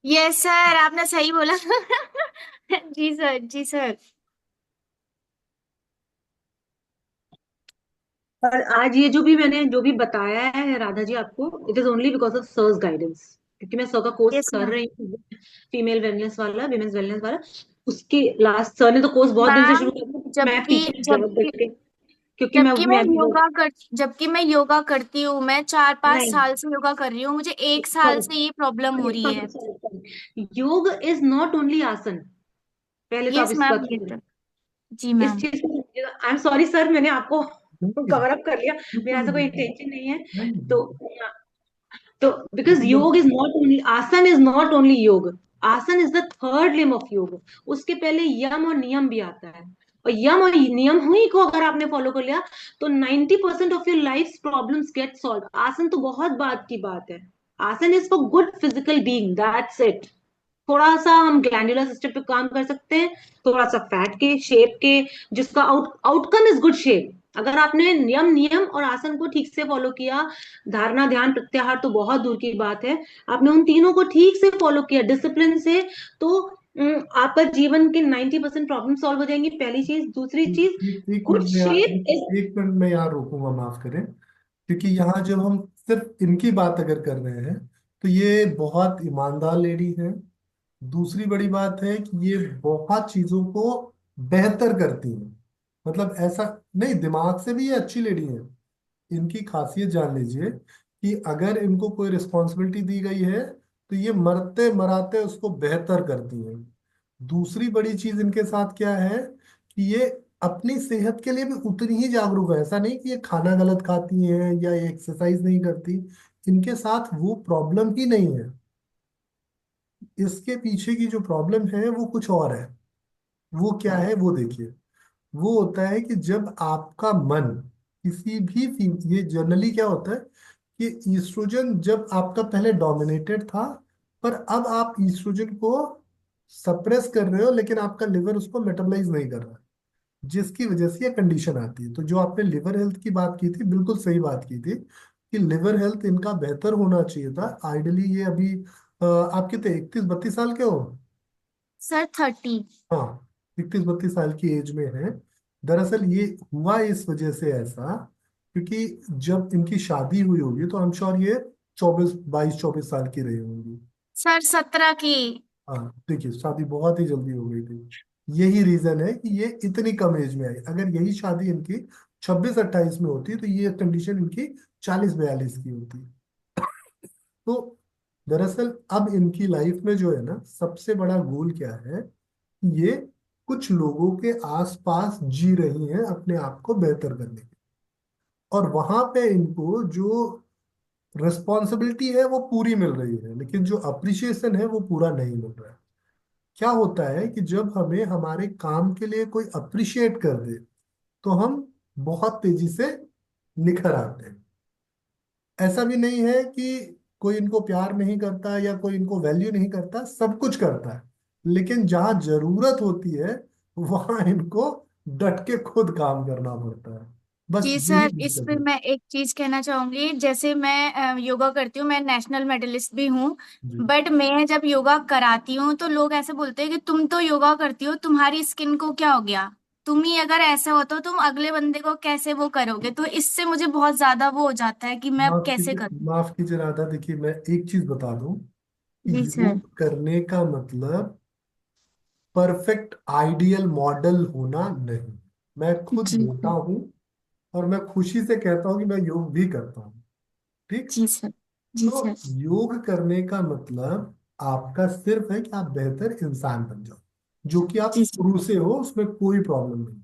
Speaker 3: यस सर, आपने सही बोला। जी सर, जी सर।
Speaker 4: और आज ये जो भी मैंने जो भी बताया है राधा जी आपको, it is only because of sir's guidance, क्योंकि मैं सर का कोर्स
Speaker 3: यस
Speaker 4: कर
Speaker 3: मैम।
Speaker 4: रही हूँ, फीमेल वेलनेस वाला, विमेंस वेलनेस वाला। उसके लास्ट सर ने तो कोर्स बहुत दिन से
Speaker 3: मैम,
Speaker 4: शुरू कर दिया, मैं
Speaker 3: जबकि
Speaker 4: पीछे ड्रॉप
Speaker 3: जबकि
Speaker 4: करके, क्योंकि
Speaker 3: जबकि मैं
Speaker 4: मैं भी
Speaker 3: योगा कर जबकि मैं योगा करती हूँ, मैं 4-5 साल
Speaker 4: नहीं।
Speaker 3: से योगा कर रही हूँ, मुझे 1 साल से ये प्रॉब्लम हो रही है।
Speaker 4: योग इज नॉट ओनली आसन, पहले तो आप
Speaker 3: यस
Speaker 4: इस
Speaker 3: मैम,
Speaker 4: बात
Speaker 3: ये
Speaker 4: को,
Speaker 3: तो। जी
Speaker 4: इस
Speaker 3: मैम।
Speaker 4: चीज को, आई एम सॉरी सर, मैंने आपको
Speaker 1: बिल्कुल
Speaker 4: कवर अप कर लिया, मेरा
Speaker 1: बिल्कुल
Speaker 4: ऐसा कोई
Speaker 1: बिल्कुल।
Speaker 4: इंटेंशन नहीं है।
Speaker 1: नहीं,
Speaker 4: तो तो बिकॉज योग
Speaker 1: मतलब
Speaker 4: is not only asana, is not only yoga, asana is the third limb of yoga. उसके पहले यम और नियम भी आता है, और यम और नियम हुई को अगर आपने फॉलो कर लिया तो 90% of your life problems get solve. Asana तो बहुत बात की बात है, asana is for good physical being, that's it. थोड़ा सा हम ग्लैंडुलर सिस्टम पे काम कर सकते हैं, थोड़ा सा फैट के शेप के, जिसका आउटकम इज गुड शेप। अगर आपने नियम नियम और आसन को ठीक से फॉलो किया, धारणा ध्यान प्रत्याहार तो बहुत दूर की बात है, आपने उन तीनों को ठीक से फॉलो किया डिसिप्लिन से, तो आपका जीवन के 90% प्रॉब्लम सॉल्व हो जाएंगी, पहली चीज। दूसरी चीज,
Speaker 1: एक
Speaker 4: गुड
Speaker 1: मिनट में यहाँ
Speaker 4: शेप इज,
Speaker 1: एक मिनट में यहाँ रोकूंगा, माफ करें, क्योंकि यहाँ जब हम सिर्फ इनकी बात अगर कर रहे हैं तो ये बहुत ईमानदार लेडी है। दूसरी बड़ी बात है कि ये बहुत चीजों को बेहतर करती है, मतलब ऐसा नहीं, दिमाग से भी ये अच्छी लेडी है। इनकी खासियत जान लीजिए कि अगर इनको कोई रिस्पॉन्सिबिलिटी दी गई है तो ये मरते मराते उसको बेहतर करती हैं। दूसरी बड़ी चीज इनके साथ क्या है कि ये अपनी सेहत के लिए भी उतनी ही जागरूक है। ऐसा नहीं कि ये खाना गलत खाती हैं या ये एक्सरसाइज नहीं करती, इनके साथ वो प्रॉब्लम ही नहीं है। इसके पीछे की जो प्रॉब्लम है वो कुछ और है। वो क्या है वो देखिए, वो होता है कि जब आपका मन किसी भी ये जनरली क्या होता है कि ईस्ट्रोजन जब आपका पहले डोमिनेटेड था, पर अब आप ईस्ट्रोजन को सप्रेस कर रहे हो, लेकिन आपका लिवर उसको मेटाबलाइज नहीं कर रहा, जिसकी वजह से ये कंडीशन आती है। तो जो आपने लिवर हेल्थ की बात की थी, बिल्कुल सही बात की थी कि लिवर हेल्थ इनका बेहतर होना चाहिए था आइडली। ये अभी आप कितने 31-32 साल के हो?
Speaker 3: सर 30।
Speaker 1: हाँ, 31-32 साल की एज में है। दरअसल ये हुआ इस वजह से ऐसा, क्योंकि जब इनकी शादी हुई होगी तो हम श्योर ये 22-24 साल की रही होंगी।
Speaker 3: सर 17 की।
Speaker 1: हाँ, देखिए शादी बहुत ही जल्दी हो गई थी। यही रीजन है कि ये इतनी कम एज में आई। अगर यही शादी इनकी 26-28 में होती तो ये कंडीशन इनकी 40-42 की होती। तो दरअसल अब इनकी लाइफ में जो है ना, सबसे बड़ा गोल क्या है, ये कुछ लोगों के आसपास जी रही हैं अपने आप को बेहतर करने के, और वहां पे इनको जो रिस्पॉन्सिबिलिटी है वो पूरी मिल रही है, लेकिन जो अप्रिशिएशन है वो पूरा नहीं मिल रहा है। क्या होता है कि जब हमें हमारे काम के लिए कोई अप्रिशिएट कर दे तो हम बहुत तेजी से निखर आते हैं। ऐसा भी नहीं है कि कोई इनको प्यार नहीं करता या कोई इनको वैल्यू नहीं करता, सब कुछ करता है, लेकिन जहां जरूरत होती है वहां इनको डट के खुद काम करना पड़ता है। बस
Speaker 3: जी
Speaker 1: यही
Speaker 3: सर, इस
Speaker 1: दिक्कत
Speaker 3: पे
Speaker 1: है।
Speaker 3: मैं एक चीज कहना चाहूंगी। जैसे मैं योगा करती हूँ, मैं नेशनल मेडलिस्ट भी हूँ।
Speaker 1: जी।
Speaker 3: बट मैं जब योगा कराती हूँ तो लोग ऐसे बोलते हैं कि तुम तो योगा करती हो, तुम्हारी स्किन को क्या हो गया? तुम ही अगर ऐसा हो तो तुम अगले बंदे को कैसे वो करोगे? तो इससे मुझे बहुत ज्यादा वो हो जाता है कि मैं अब कैसे करूँ।
Speaker 1: माफ कीजिए राधा, देखिए मैं एक चीज बता दूं कि
Speaker 3: जी सर।
Speaker 1: योग करने का मतलब परफेक्ट आइडियल मॉडल होना नहीं। मैं खुद
Speaker 3: जी
Speaker 1: होता
Speaker 3: सर।
Speaker 1: हूँ और मैं खुशी से कहता हूँ कि मैं योग भी करता हूँ। ठीक।
Speaker 3: जी सर। जी
Speaker 1: तो
Speaker 3: सर।
Speaker 1: योग करने का मतलब आपका सिर्फ है कि आप बेहतर इंसान बन जाओ, जो कि आप
Speaker 3: जी सर।
Speaker 1: शुरू से हो, उसमें कोई प्रॉब्लम नहीं।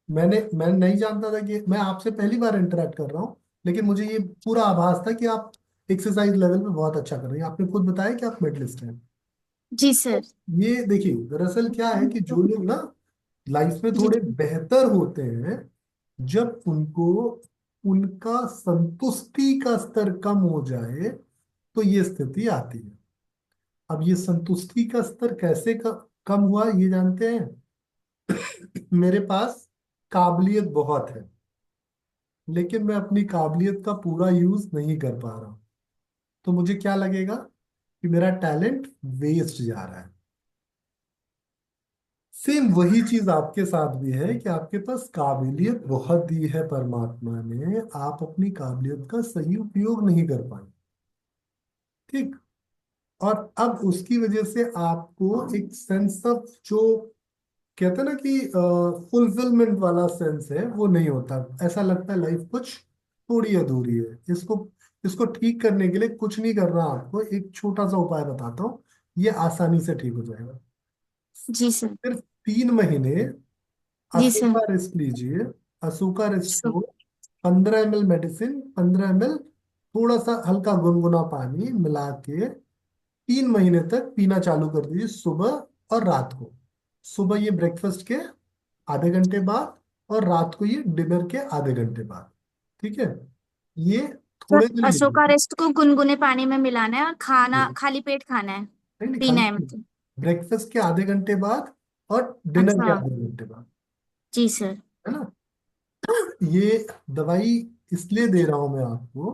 Speaker 1: मैं नहीं जानता था कि मैं आपसे पहली बार इंटरेक्ट कर रहा हूँ, लेकिन मुझे ये पूरा आभास था कि आप एक्सरसाइज लेवल में बहुत अच्छा कर रही हैं। आपने खुद बताया कि आप मेडलिस्ट हैं।
Speaker 3: जी सर।
Speaker 1: ये देखिए, दरअसल क्या है कि जो लोग ना लाइफ में
Speaker 3: जी
Speaker 1: थोड़े बेहतर होते हैं, जब उनको उनका संतुष्टि का स्तर कम हो जाए तो ये स्थिति आती है। अब ये संतुष्टि का स्तर कैसे कम हुआ ये जानते हैं? मेरे पास काबिलियत बहुत है, लेकिन मैं अपनी काबिलियत का पूरा यूज नहीं कर पा रहा हूं। तो मुझे क्या लगेगा कि मेरा टैलेंट वेस्ट जा रहा है। सेम वही चीज आपके साथ भी है कि आपके पास काबिलियत बहुत दी है परमात्मा ने, आप अपनी काबिलियत का सही उपयोग नहीं कर पाए। ठीक। और अब उसकी वजह से आपको एक सेंस ऑफ, जो कहते हैं ना कि फुलफिलमेंट वाला सेंस है, वो नहीं होता। ऐसा लगता है लाइफ कुछ थोड़ी अधूरी है। इसको इसको ठीक करने के लिए कुछ नहीं करना, आपको एक छोटा सा उपाय बताता हूँ, ये आसानी से ठीक हो जाएगा।
Speaker 3: जी सर।
Speaker 1: सिर्फ 3 महीने
Speaker 3: जी सर।
Speaker 1: असूका रेस्ट लीजिए। असूका रेस्ट
Speaker 3: सो
Speaker 1: को 15 ml मेडिसिन, 15 ml थोड़ा सा हल्का गुनगुना पानी मिला के 3 महीने तक पीना चालू कर दीजिए, सुबह और रात को। सुबह ये ब्रेकफास्ट के आधे घंटे बाद, और रात को ये डिनर के आधे घंटे बाद। ठीक है? ये
Speaker 3: सर
Speaker 1: थोड़े दिन
Speaker 3: अशोका
Speaker 1: लीजिए।
Speaker 3: रेस्ट को गुनगुने पानी में मिलाना है और खाना
Speaker 1: नहीं
Speaker 3: खाली पेट खाना है।
Speaker 1: नहीं,
Speaker 3: पीना
Speaker 1: खाली
Speaker 3: है मतलब।
Speaker 1: ब्रेकफास्ट के आधे घंटे बाद और डिनर के
Speaker 3: अच्छा।
Speaker 1: आधे घंटे बाद।
Speaker 3: जी सर।
Speaker 1: है ना? ये दवाई इसलिए दे रहा हूं मैं आपको,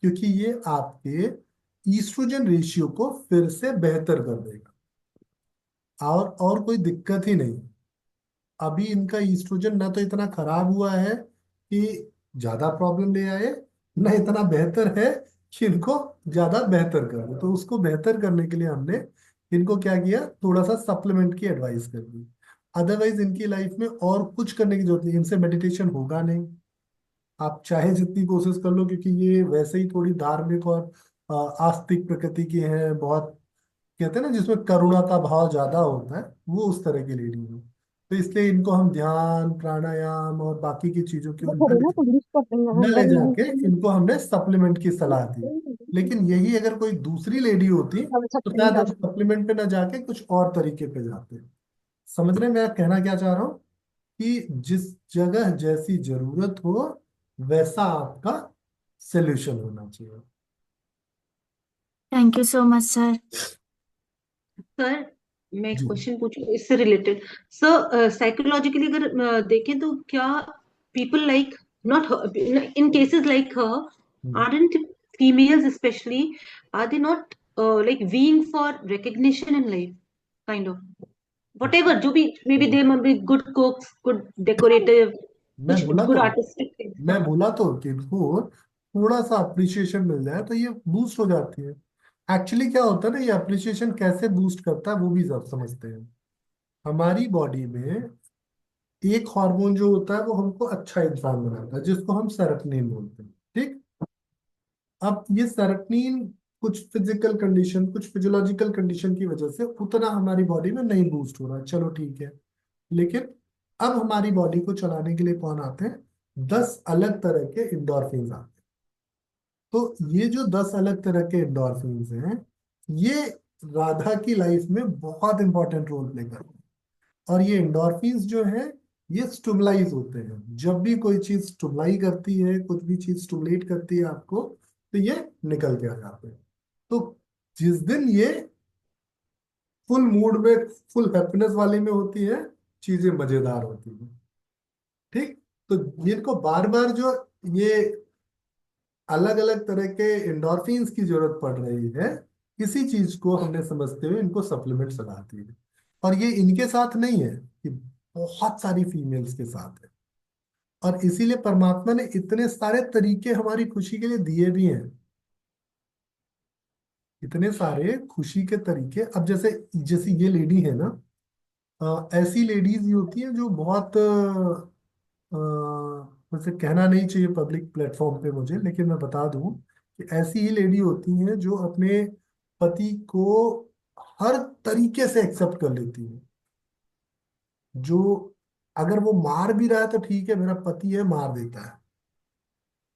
Speaker 1: क्योंकि ये आपके ईस्ट्रोजन रेशियो को फिर से बेहतर कर देगा। और कोई दिक्कत ही नहीं। अभी इनका ईस्ट्रोजन ना तो इतना खराब हुआ है कि ज्यादा प्रॉब्लम ले आए, ना इतना बेहतर है कि इनको ज्यादा बेहतर कर दे। तो उसको बेहतर करने के लिए हमने इनको क्या किया, थोड़ा सा सप्लीमेंट की एडवाइस कर दी। अदरवाइज इनकी लाइफ में और कुछ करने की जरूरत नहीं, इनसे मेडिटेशन होगा नहीं। आप चाहे जितनी कोशिश कर लो, क्योंकि ये वैसे ही थोड़ी धार्मिक और आस्तिक प्रकृति की है बहुत, कहते हैं ना जिसमें करुणा का भाव ज्यादा होता है, वो उस तरह की लेडी है। तो इसलिए इनको हम ध्यान प्राणायाम और बाकी की चीजों की
Speaker 2: वो
Speaker 1: ओर
Speaker 2: थोड़ी ना पुलिस
Speaker 1: न ले
Speaker 2: पकड़ेंगे।
Speaker 1: जाके इनको हमने सप्लीमेंट की सलाह दी। लेकिन यही अगर कोई दूसरी लेडी होती तो शायद हम सप्लीमेंट पे न जाके कुछ और तरीके पे जाते। समझ रहे हैं मैं कहना क्या चाह रहा हूँ? कि जिस जगह जैसी जरूरत हो, वैसा आपका सोल्यूशन होना चाहिए।
Speaker 3: Thank you so much sir.
Speaker 4: Sir, मैं एक
Speaker 1: जी।
Speaker 4: क्वेश्चन पूछूं इससे रिलेटेड। सर, साइकोलॉजिकली अगर देखें तो क्या people like not in cases like her aren't females especially are they not like being for recognition in life kind of whatever जो भी may be they may be good cooks good decorative
Speaker 1: मैं
Speaker 4: कुछ
Speaker 1: बोला
Speaker 4: good
Speaker 1: तो
Speaker 4: artistic things.
Speaker 1: मैं बोला तो कि इनको थोड़ा सा अप्रिसिएशन मिल जाए तो ये बूस्ट हो जाती है। एक्चुअली क्या होता है ना, ये अप्रिसिएशन कैसे बूस्ट करता है वो भी सब समझते हैं। हमारी बॉडी में एक हार्मोन जो होता है वो हमको अच्छा इंसान बनाता है, जिसको हम सेरोटोनिन बोलते हैं। ठीक। अब ये सेरोटोनिन कुछ फिजिकल कंडीशन, कुछ फिजियोलॉजिकल कंडीशन की वजह से उतना हमारी बॉडी में नहीं बूस्ट हो रहा है, चलो ठीक है। लेकिन अब हमारी बॉडी को चलाने के लिए कौन आते हैं? 10 अलग तरह के इंडोर्फिन आते हैं। तो ये जो 10 अलग तरह के इंडोर्फिन हैं, ये राधा की लाइफ में बहुत इंपॉर्टेंट रोल प्ले करते हैं। और ये इंडोर्फिन जो है, ये स्टिमुलाइज होते हैं। जब भी कोई चीज स्टिमुलाई करती है, कुछ भी चीज स्टिमुलेट करती है आपको, तो ये निकल के आ जाते हैं। तो जिस दिन ये फुल मूड में, फुल हैप्पीनेस वाली में होती है, चीजें मजेदार होती हैं। ठीक। तो जिनको बार बार जो ये अलग अलग तरह के इंडोर्फिन्स की जरूरत पड़ रही है, इसी चीज को हमने समझते हुए इनको सप्लीमेंट सलाह दी है। और ये इनके साथ नहीं है, कि बहुत सारी फीमेल्स के साथ है। और इसीलिए परमात्मा ने इतने सारे तरीके हमारी खुशी के लिए दिए भी हैं। इतने सारे खुशी के तरीके। अब जैसे जैसे ये लेडी है ना, ऐसी लेडीज ही होती हैं जो बहुत वैसे कहना नहीं चाहिए पब्लिक प्लेटफॉर्म पे मुझे, लेकिन मैं बता दूं कि ऐसी ही लेडी होती हैं जो अपने पति को हर तरीके से एक्सेप्ट कर लेती हैं। जो अगर वो मार भी रहा है तो ठीक है, मेरा पति है, मार देता है,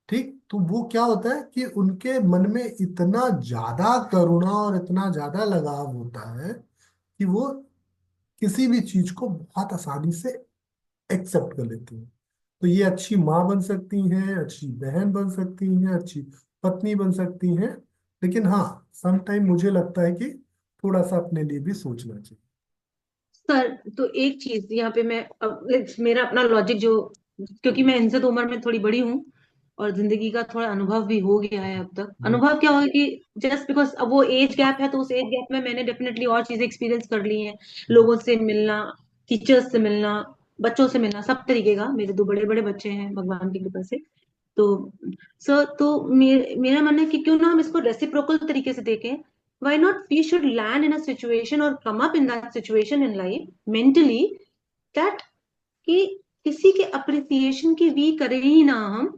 Speaker 1: ठीक। तो वो क्या होता है कि उनके मन में इतना ज्यादा करुणा और इतना ज्यादा लगाव होता है कि वो किसी भी चीज को बहुत आसानी से एक्सेप्ट कर लेती हैं। तो ये अच्छी माँ बन सकती हैं, अच्छी बहन बन सकती हैं, अच्छी पत्नी बन सकती हैं। लेकिन हाँ, सम टाइम मुझे लगता है कि थोड़ा सा अपने लिए भी सोचना चाहिए।
Speaker 4: सर तो एक चीज यहाँ पे मैं मेरा अपना लॉजिक जो, क्योंकि मैं इनसे तो उम्र में थोड़ी बड़ी हूँ और जिंदगी का थोड़ा अनुभव भी हो गया है अब तक।
Speaker 1: हम्म,
Speaker 4: अनुभव क्या होगा कि जस्ट बिकॉज अब वो एज गैप है, तो उस एज गैप में मैंने डेफिनेटली और चीजें एक्सपीरियंस कर ली हैं। लोगों से मिलना, टीचर्स से मिलना, बच्चों से मिलना, सब तरीके का। मेरे दो बड़े बड़े बच्चे हैं भगवान की कृपा से। तो सर तो मेरा मानना है कि क्यों ना हम इसको रेसिप्रोकल तरीके से देखें। why not we should land in a situation or come up in that situation in life mentally that कि किसी के अप्रिसिएशन की वी करें ही ना हम।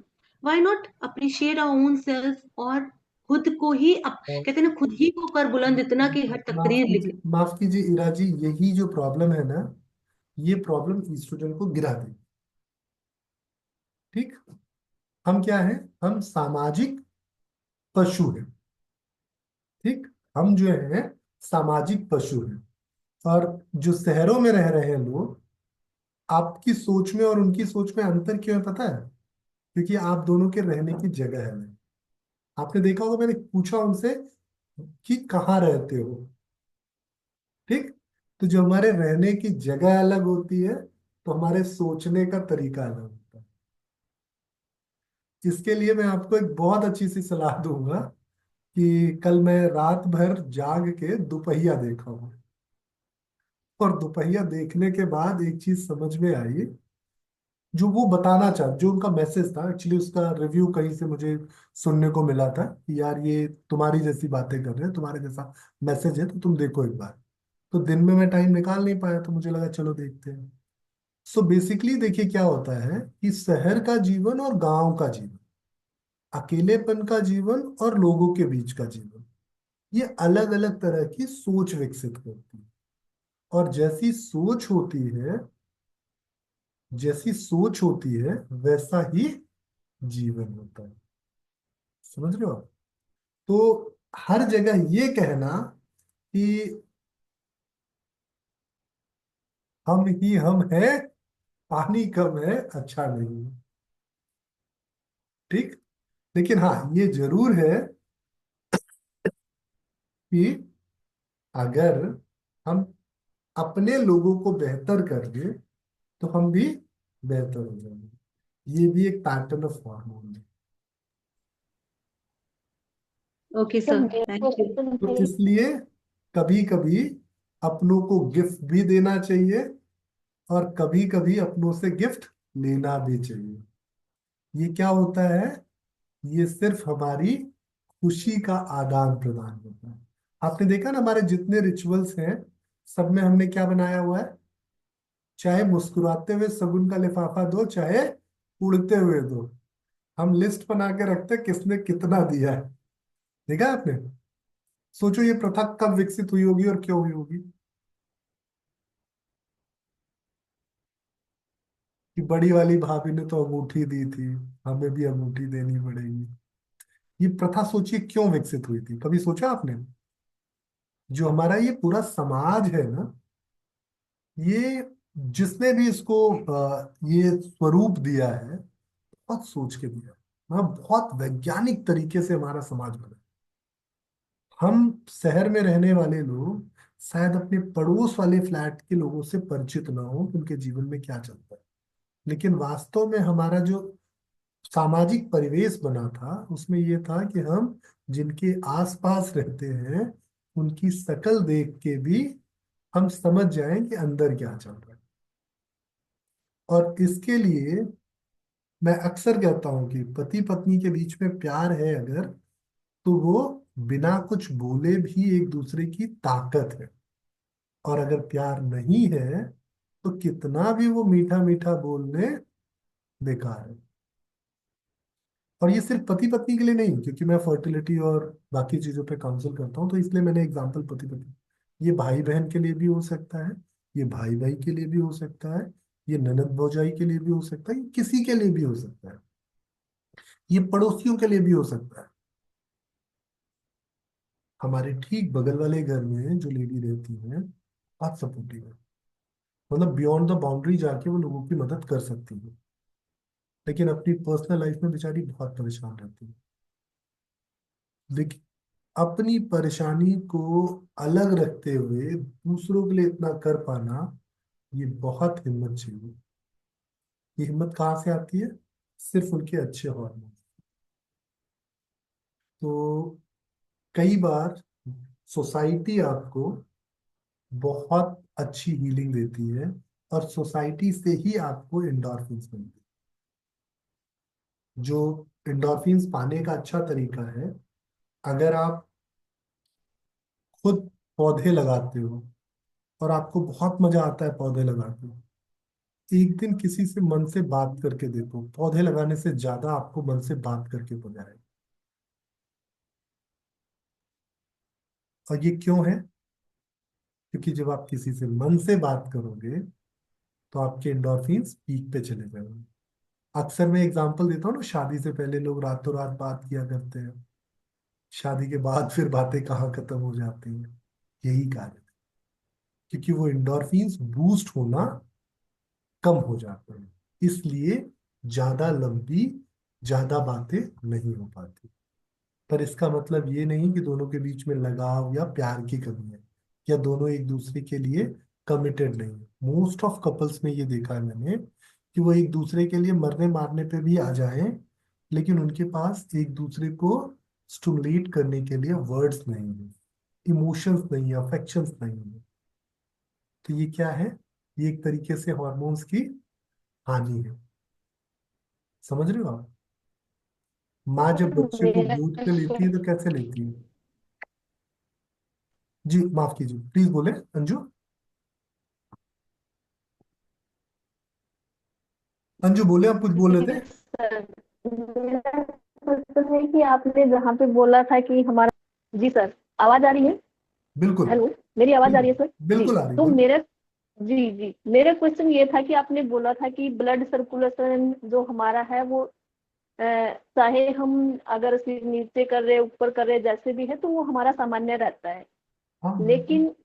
Speaker 4: why not appreciate our own self और खुद को ही
Speaker 1: और
Speaker 4: कहते हैं ना, खुद ही को कर बुलंद इतना कि हर तकदीर लिखे।
Speaker 1: माफ कीजिए इरा जी, यही जो प्रॉब्लम है ना, ये प्रॉब्लम स्टूडेंट को गिरा दे, ठीक। हम क्या है, हम सामाजिक पशु हैं, ठीक। हम जो है सामाजिक पशु हैं। और जो शहरों में रह रहे हैं लोग, आपकी सोच में और उनकी सोच में अंतर क्यों है पता है? क्योंकि आप दोनों के रहने की जगह है। आपने देखा होगा, मैंने पूछा उनसे कि कहाँ रहते हो, ठीक। तो जो हमारे रहने की जगह अलग होती है, तो हमारे सोचने का तरीका अलग होता है। इसके लिए मैं आपको एक बहुत अच्छी सी सलाह दूंगा कि कल मैं रात भर जाग के दोपहिया देखा हूँ। और दोपहिया देखने के बाद एक चीज समझ में आई, जो वो बताना चाह, जो उनका मैसेज था, एक्चुअली उसका रिव्यू कहीं से मुझे सुनने को मिला था कि यार ये तुम्हारी जैसी बातें कर रहे हैं, तुम्हारे जैसा मैसेज है, तो तुम देखो एक बार। तो दिन में मैं टाइम निकाल नहीं पाया, तो मुझे लगा चलो देखते हैं। सो बेसिकली देखिए क्या होता है कि शहर का जीवन और गांव का जीवन, अकेलेपन का जीवन और लोगों के बीच का जीवन, ये अलग अलग तरह की सोच विकसित करती है। और जैसी सोच होती है वैसा ही जीवन होता है। समझ रहे हो आप? तो हर जगह ये कहना कि हम ही हम हैं, पानी कम है, अच्छा नहीं है, ठीक। लेकिन हाँ, ये जरूर है कि अगर हम अपने लोगों को बेहतर कर दे, तो हम भी बेहतर हो जाएंगे। ये भी एक पैटर्न ऑफ हार्मोन है।
Speaker 4: ओके
Speaker 2: तो
Speaker 4: सर,
Speaker 2: मेरे को
Speaker 4: थैंक यू।
Speaker 1: तो इसलिए कभी कभी अपनों को गिफ्ट भी देना चाहिए, और कभी कभी अपनों से गिफ्ट लेना भी चाहिए। ये क्या होता है? ये सिर्फ हमारी खुशी का आदान प्रदान होता है। आपने देखा ना, हमारे जितने रिचुअल्स हैं, सब में हमने क्या बनाया हुआ है? चाहे मुस्कुराते हुए शगुन का लिफाफा दो, चाहे उड़ते हुए दो, हम लिस्ट बना के रखते हैं किसने कितना दिया है। देखा है आपने? सोचो ये प्रथा कब विकसित हुई होगी और क्यों हुई होगी? कि बड़ी वाली भाभी ने तो अंगूठी दी थी, हमें भी अंगूठी देनी पड़ेगी। ये प्रथा सोचिए क्यों विकसित हुई थी, कभी सोचा आपने? जो हमारा ये पूरा समाज है ना, ये जिसने भी इसको ये स्वरूप दिया है, बहुत सोच के दिया है। मतलब बहुत वैज्ञानिक तरीके से हमारा समाज बना है। हम शहर में रहने वाले लोग शायद अपने पड़ोस वाले फ्लैट के लोगों से परिचित ना हो कि उनके जीवन में क्या चलता है। लेकिन वास्तव में हमारा जो सामाजिक परिवेश बना था, उसमें ये था कि हम जिनके आसपास रहते हैं, उनकी शक्ल देख के भी हम समझ जाएं कि अंदर क्या चल रहा है। और इसके लिए मैं अक्सर कहता हूं कि पति पत्नी के बीच में प्यार है अगर, तो वो बिना कुछ बोले भी एक दूसरे की ताकत है। और अगर प्यार नहीं है, तो कितना भी वो मीठा मीठा बोल ले, बेकार है। और ये सिर्फ पति पत्नी के लिए नहीं, क्योंकि मैं फर्टिलिटी और बाकी चीजों पे काउंसिल करता हूँ, तो इसलिए मैंने एग्जांपल पति पत्नी, ये भाई बहन के लिए भी हो सकता है, ये भाई भाई के लिए भी हो सकता है, ये ननद भौजाई के लिए भी हो सकता है, ये किसी के लिए भी हो सकता है, ये पड़ोसियों के लिए भी हो सकता है। हमारे ठीक बगल वाले घर में जो लेडी रहती है, बहुत सपोर्टिव है, मतलब बियॉन्ड द बाउंड्री जाके वो लोगों की मदद कर सकती है, लेकिन अपनी पर्सनल लाइफ में बेचारी बहुत परेशान रहती है। लेकिन अपनी परेशानी को अलग रखते हुए दूसरों के लिए इतना कर पाना, ये बहुत हिम्मत चाहिए। ये हिम्मत कहाँ से आती है? सिर्फ उनके अच्छे हार्मोन। तो कई बार सोसाइटी आपको बहुत अच्छी हीलिंग देती है, और सोसाइटी से ही आपको एंडोर्फिन्स मिलते हैं। जो एंडोर्फिन्स पाने का अच्छा तरीका है, अगर आप खुद पौधे लगाते हो और आपको बहुत मजा आता है पौधे लगाते हो, एक दिन किसी से मन से बात करके देखो, पौधे लगाने से ज्यादा आपको मन से बात करके मजा आएगा। और ये क्यों है? क्योंकि जब आप किसी से मन से बात करोगे तो आपके एंडोर्फिन्स पीक पे चले जाएंगे। अक्सर मैं एग्जांपल देता हूँ ना, शादी से पहले लोग रातों रात बात किया करते हैं, शादी के बाद फिर बातें कहाँ खत्म हो जाती हैं। यही कारण है, क्योंकि वो एंडोर्फिन्स बूस्ट होना कम हो जाते हैं, इसलिए ज्यादा लंबी, ज्यादा बातें नहीं हो पाती। पर इसका मतलब ये नहीं कि दोनों के बीच में लगाव या प्यार की कमी है, या दोनों एक दूसरे के लिए कमिटेड नहीं है। मोस्ट ऑफ कपल्स में ये देखा है मैंने कि वो एक दूसरे के लिए मरने मारने पे भी आ जाएं, लेकिन उनके पास एक दूसरे को स्टिमुलेट करने के लिए वर्ड्स नहीं है, इमोशंस नहीं है, अफेक्शंस नहीं है। तो ये क्या है? ये एक तरीके से हॉर्मोन्स की हानि है। समझ रहे हो आप? माँ जब बच्चे को
Speaker 2: मेरा
Speaker 1: गोद पे लेती है तो कैसे लेती है? जी माफ कीजिए, प्लीज बोले अंजू। अंजू बोले, आप कुछ बोल रहे
Speaker 2: जी
Speaker 1: थे।
Speaker 2: सर, मेरा क्वेश्चन है कि आपने जहाँ पे बोला था कि हमारा, जी सर, आवाज आ रही है?
Speaker 1: बिल्कुल।
Speaker 2: हेलो, मेरी आवाज आ रही है सर? जी।
Speaker 1: बिल्कुल आ रही,
Speaker 2: तो
Speaker 1: बोलो।
Speaker 2: मेरा, जी जी, मेरा क्वेश्चन ये था कि आपने बोला था कि ब्लड सर्कुलेशन जो हमारा है वो चाहे हम अगर सिर नीचे कर रहे ऊपर कर रहे जैसे भी है तो वो हमारा सामान्य रहता है।
Speaker 1: हाँ बिल्कुल।
Speaker 2: लेकिन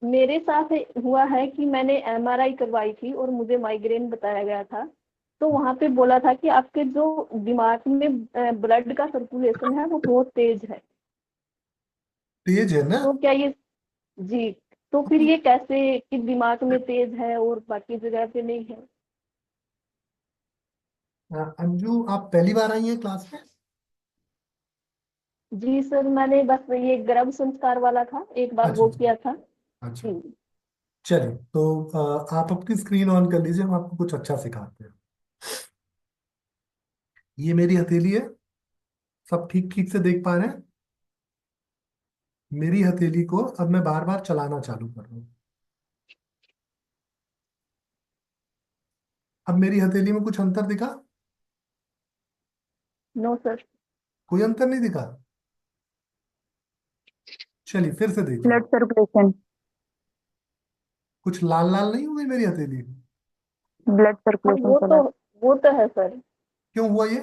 Speaker 2: मेरे साथ हुआ है कि मैंने एमआरआई करवाई थी और मुझे माइग्रेन बताया गया था। तो वहां पे बोला था कि आपके जो दिमाग में ब्लड का सर्कुलेशन है वो बहुत तेज है।
Speaker 1: तेज है ना?
Speaker 2: तो क्या ये, जी, तो फिर ये कैसे कि दिमाग में तेज है और बाकी जगह पे नहीं है?
Speaker 1: अंजू, आप पहली बार आई हैं क्लास में?
Speaker 2: जी सर, मैंने बस ये गर्भ संस्कार वाला था, एक बार
Speaker 1: अच्छा
Speaker 2: वो
Speaker 1: अच्छा।
Speaker 2: किया था।
Speaker 1: अच्छा।
Speaker 2: जी।
Speaker 1: चलिए तो आप अपनी स्क्रीन ऑन कर लीजिए, हम आपको कुछ अच्छा सिखाते हैं। ये मेरी हथेली है, सब ठीक ठीक से देख पा रहे हैं? मेरी हथेली को अब मैं बार बार चलाना चालू कर रहा हूँ। अब मेरी हथेली में कुछ अंतर दिखा?
Speaker 2: No sir.
Speaker 1: कोई अंतर नहीं दिखा? चलिए फिर से देखिए।
Speaker 5: Blood circulation.
Speaker 1: कुछ लाल लाल नहीं हो गई मेरी हथेली?
Speaker 5: ब्लड
Speaker 2: हाँ,
Speaker 5: सर्कुलेशन चला।
Speaker 2: वो तो है सर,
Speaker 1: क्यों हुआ ये?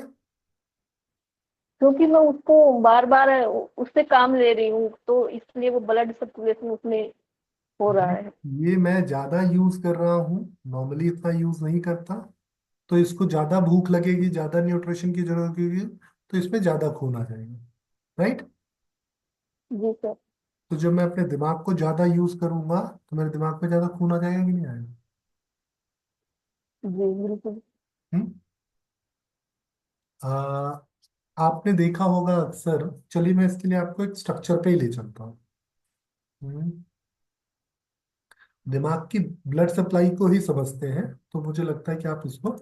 Speaker 2: क्योंकि मैं उसको बार बार उससे काम ले रही हूँ तो इसलिए वो ब्लड सर्कुलेशन उसमें हो रहा
Speaker 1: ये
Speaker 2: है।
Speaker 1: ये मैं ज्यादा यूज कर रहा हूँ, नॉर्मली इतना यूज नहीं करता। तो इसको ज्यादा भूख लगेगी, ज्यादा न्यूट्रिशन की जरूरत होगी, तो इसमें ज्यादा खून आ जाएगा, राइट?
Speaker 2: जी सर।
Speaker 1: तो जब मैं अपने दिमाग को ज्यादा यूज करूंगा तो मेरे दिमाग में ज्यादा खून आ जाएगा कि नहीं आएगा?
Speaker 2: जी बिल्कुल।
Speaker 1: हम्म? आ, आपने देखा होगा अक्सर, चलिए मैं इसके लिए आपको एक स्ट्रक्चर पे ही ले चलता हूँ। हम्म, दिमाग की ब्लड सप्लाई को ही समझते हैं, तो मुझे लगता है कि आप इसको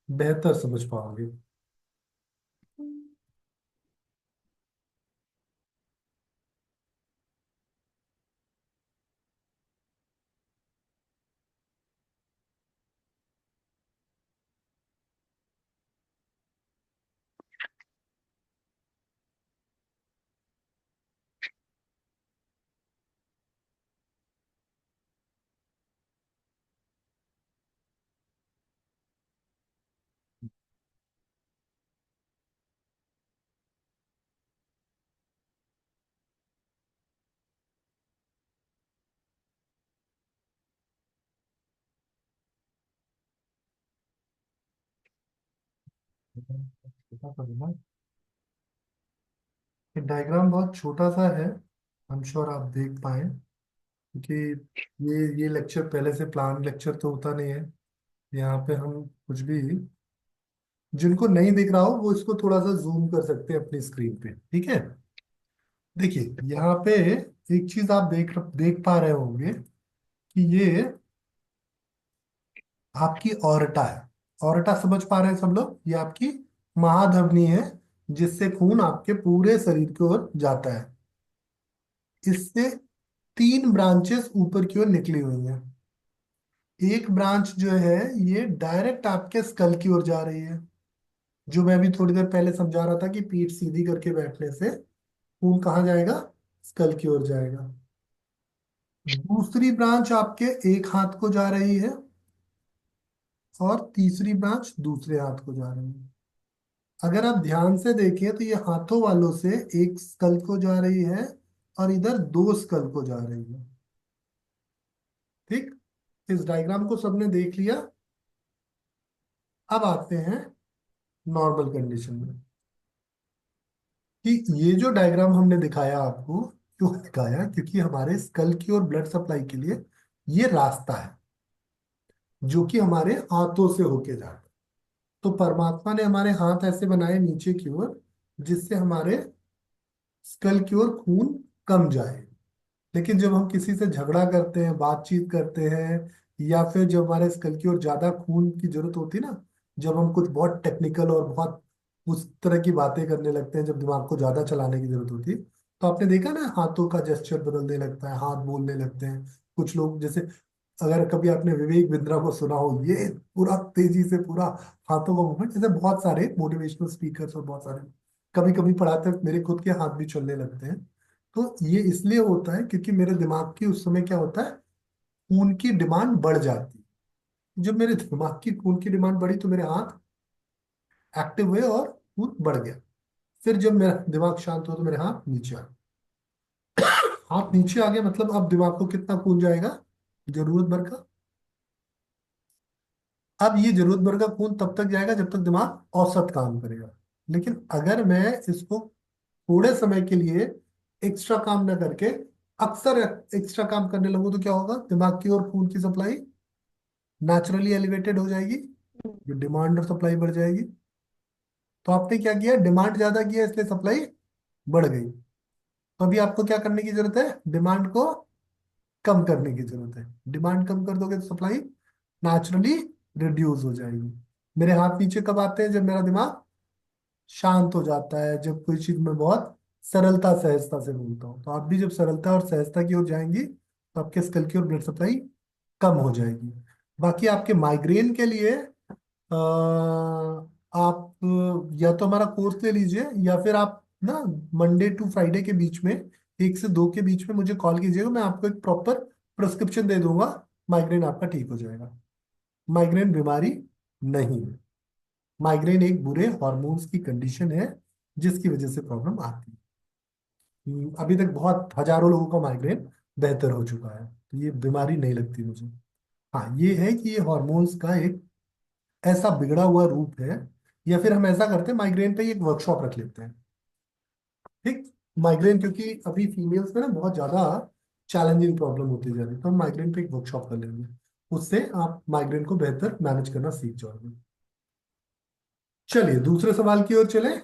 Speaker 1: बेहतर समझ पाओगे। छोटा सा है ना, ये डायग्राम बहुत छोटा सा है, आई एम श्योर आप देख पाए, क्योंकि ये लेक्चर पहले से प्लान लेक्चर तो होता नहीं है। यहाँ पे हम कुछ भी, जिनको नहीं दिख रहा हो वो इसको थोड़ा सा जूम कर सकते हैं अपनी स्क्रीन पे, ठीक है। देखिए यहाँ पे एक चीज आप देख देख पा रहे होंगे कि ये आपकी ऑर्टा है। ऑर्टा समझ पा रहे हैं सब लोग, ये आपकी महाधमनी है जिससे खून आपके पूरे शरीर की ओर जाता है। इससे तीन ब्रांचेस ऊपर की ओर निकली हुई हैं। एक ब्रांच जो है ये डायरेक्ट आपके स्कल की ओर जा रही है, जो मैं अभी थोड़ी देर पहले समझा रहा था कि पीठ सीधी करके बैठने से खून कहाँ जाएगा, स्कल की ओर जाएगा। दूसरी ब्रांच आपके एक हाथ को जा रही है और तीसरी ब्रांच दूसरे हाथ को जा रही है। अगर आप ध्यान से देखें तो ये हाथों वालों से एक स्कल को जा रही है और इधर दो स्कल को जा रही है। ठीक, इस डायग्राम को सबने देख लिया। अब आते हैं नॉर्मल कंडीशन में, कि ये जो डायग्राम हमने दिखाया आपको, क्यों दिखाया, क्योंकि हमारे स्कल की और ब्लड सप्लाई के लिए ये रास्ता है जो कि हमारे हाथों से होके जाता है। तो परमात्मा ने हमारे हाथ ऐसे बनाए नीचे की ओर, जिससे हमारे स्कल की ओर खून कम जाए। लेकिन जब हम किसी से झगड़ा करते हैं, बातचीत करते हैं, या फिर जब हमारे स्कल की ओर ज्यादा खून की जरूरत होती है ना, जब हम कुछ बहुत टेक्निकल और बहुत उस तरह की बातें करने लगते हैं, जब दिमाग को ज्यादा चलाने की जरूरत होती है, तो आपने देखा ना हाथों का जेस्चर बदलने लगता है, हाथ बोलने लगते हैं कुछ लोग। जैसे अगर कभी आपने विवेक बिंद्रा को सुना हो, ये पूरा तेजी से पूरा हाथों का मूवमेंट, जैसे बहुत सारे मोटिवेशनल स्पीकर्स और बहुत सारे कभी कभी पढ़ाते वक्त मेरे खुद के हाथ भी चलने लगते हैं। तो ये इसलिए होता है क्योंकि मेरे दिमाग की उस समय क्या होता है, खून की डिमांड बढ़ जाती है। जब मेरे दिमाग की खून की डिमांड बढ़ी तो मेरे हाथ एक्टिव हुए और खून बढ़ गया। फिर जब मेरा दिमाग शांत हुआ तो मेरे हाथ नीचे आ गए। हाथ नीचे आ गया मतलब अब दिमाग को कितना खून जाएगा, जरूरत भर का। अब ये जरूरत भर का खून तब तक जाएगा जब तक दिमाग औसत काम करेगा। लेकिन अगर मैं इसको थोड़े समय के लिए एक्स्ट्रा काम ना करके अक्सर एक्स्ट्रा काम करने लगूं, तो क्या होगा, दिमाग की ओर खून की सप्लाई नेचुरली एलिवेटेड हो जाएगी, जो डिमांड और सप्लाई बढ़ जाएगी। तो आपने क्या किया, डिमांड ज्यादा किया इसलिए सप्लाई बढ़ गई। तो अभी आपको क्या करने की जरूरत है, डिमांड को कम करने की जरूरत है। डिमांड कम कर दोगे तो सप्लाई नेचुरली रिड्यूस हो जाएगी। मेरे हाथ नीचे कब आते हैं, जब मेरा दिमाग शांत हो जाता है, जब कोई चीज में बहुत सरलता सहजता से बोलता हूँ। तो आप भी जब सरलता और सहजता की ओर जाएंगी तो आपके स्कल की ओर ब्लड सप्लाई कम हो जाएगी। बाकी आपके माइग्रेन के लिए आप या तो हमारा कोर्स ले लीजिए, या फिर आप ना मंडे टू फ्राइडे के बीच में 1 से 2 के बीच में मुझे कॉल कीजिएगा, मैं आपको एक प्रॉपर प्रिस्क्रिप्शन दे दूंगा, माइग्रेन आपका ठीक हो जाएगा। माइग्रेन बीमारी नहीं है, माइग्रेन एक बुरे हॉर्मोन्स की कंडीशन है जिसकी वजह से प्रॉब्लम आती है। अभी तक बहुत हजारों लोगों का माइग्रेन बेहतर हो चुका है, तो ये बीमारी नहीं लगती मुझे। हाँ ये है कि ये हॉर्मोन्स का एक ऐसा बिगड़ा हुआ रूप है। या फिर हम ऐसा करते हैं, माइग्रेन पे ही एक वर्कशॉप रख लेते हैं, ठीक। माइग्रेन क्योंकि अभी फीमेल्स में ना बहुत ज्यादा चैलेंजिंग प्रॉब्लम होती जा रही है, तो हम माइग्रेन पे एक वर्कशॉप कर लेंगे, उससे आप माइग्रेन को बेहतर मैनेज करना सीख जाओगे। चलिए दूसरे सवाल की ओर चलें।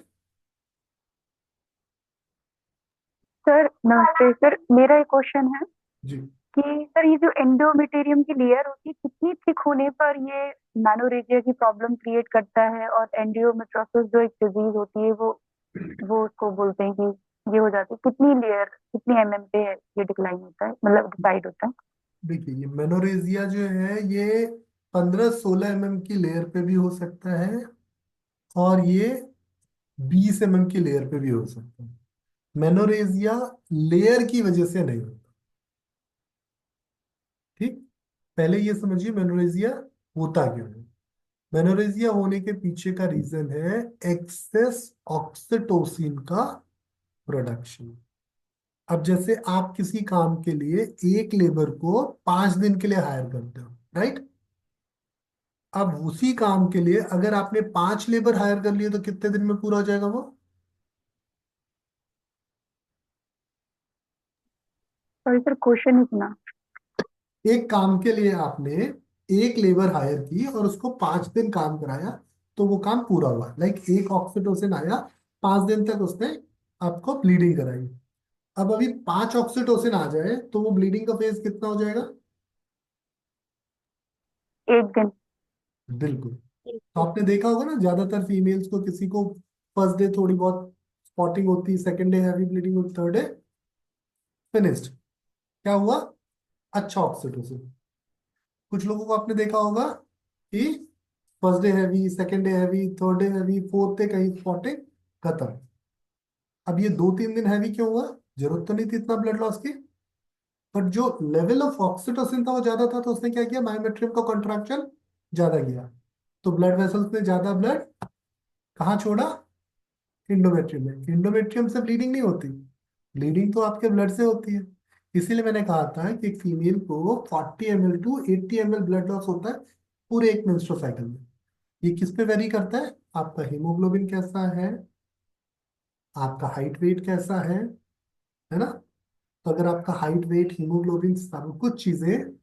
Speaker 5: सर नमस्ते सर, मेरा एक क्वेश्चन है
Speaker 1: जी,
Speaker 5: कि सर ये जो एंडोमेटेरियम की लेयर होती है कितनी थिक होने पर ये मैनोरेजिया की प्रॉब्लम क्रिएट करता है, और एंडोमेट्रोसिस जो एक डिजीज होती है वो उसको बोलते हैं कि ये हो जाती है, कितनी लेयर कितनी एमएम पे है ये डिक्लाइन होता है, मतलब डिसाइड होता है।
Speaker 1: देखिए ये मेनोरेजिया जो है ये 15-16 की लेयर पे भी हो सकता है, और ये 20 की लेयर पे भी हो सकता है। मेनोरेजिया लेयर की वजह से नहीं होता, ठीक। पहले ये समझिए मेनोरेजिया होता क्यों है। मेनोरेजिया होने के पीछे का रीजन है एक्सेस ऑक्सीटोसिन का प्रोडक्शन। अब जैसे आप किसी काम के लिए एक लेबर को 5 दिन के लिए हायर करते हो, राइट। अब उसी काम के लिए अगर आपने 5 लेबर हायर कर लिए तो कितने दिन में पूरा हो जाएगा वो?
Speaker 5: सॉरी सर, क्वेश्चन ही सुना।
Speaker 1: एक काम के लिए आपने एक लेबर हायर की और उसको 5 दिन काम कराया, तो वो काम पूरा हुआ। लाइक एक ऑक्सीटोसिन आया, 5 दिन तक उसने आपको ब्लीडिंग कराई। अब अभी 5 ऑक्सीटोसिन आ जाए तो वो ब्लीडिंग का फेज कितना हो जाएगा?
Speaker 5: 1 दिन।
Speaker 1: बिल्कुल। तो आपने देखा होगा ना, ज्यादातर फीमेल्स को, किसी को फर्स्ट डे थोड़ी बहुत स्पॉटिंग होती है, सेकंड डे हैवी ब्लीडिंग होती, थर्ड डे फिनिश्ड। क्या हुआ? अच्छा ऑक्सीटोसिन। कुछ लोगों को आपने देखा होगा कि first day heavy, second day heavy, third day heavy, fourth day कहीं स्पॉटिंग, खत्म। अब ये 2-3 दिन हैवी क्यों हुआ? जरूरत तो नहीं थी इतना ब्लड लॉस की, बट जो लेवल ऑफ ऑक्सीटोसिन था वो ज्यादा था, तो उसने क्या किया, मायोमेट्रियम का कॉन्ट्रैक्शन ज्यादा किया। तो ब्लड वेसल्स ने ज्यादा ब्लड कहाँ छोड़ा? इंडोमेट्रियम में। इंडोमेट्रियम से ब्लीडिंग नहीं होती, ब्लीडिंग तो आपके ब्लड से होती है। इसीलिए मैंने कहा था कि एक फीमेल को 40 ml to 80 ml blood loss होता है पूरे एक मेंस्ट्रुअल साइकिल में। ये किस पे वेरी करता है? आपका हीमोग्लोबिन कैसा है, आपका हाइट वेट कैसा है ना? तो अगर आपका हाइट वेट, हीमोग्लोबिन, सब कुछ चीजें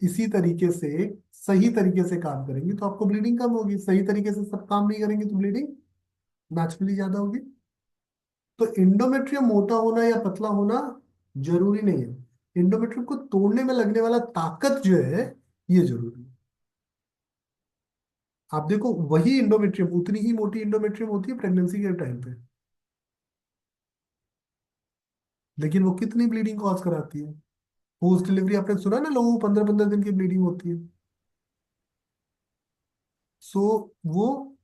Speaker 1: इसी तरीके से, सही तरीके से काम करेंगी तो आपको ब्लीडिंग कम होगी। सही तरीके से सब काम नहीं करेंगे तो ब्लीडिंग नेचुरली ज्यादा होगी। तो इंडोमेट्रियम मोटा होना या पतला होना जरूरी नहीं है, इंडोमेट्रियम को तोड़ने में लगने वाला ताकत जो है ये जरूरी है। आप देखो, वही इंडोमेट्रियम, उतनी ही मोटी इंडोमेट्रियम होती है प्रेगनेंसी के टाइम पे, लेकिन वो कितनी ब्लीडिंग कॉज कराती है? पोस्ट डिलीवरी आपने सुना ना, लोगों को 15-15 दिन की ब्लीडिंग होती है। सो वो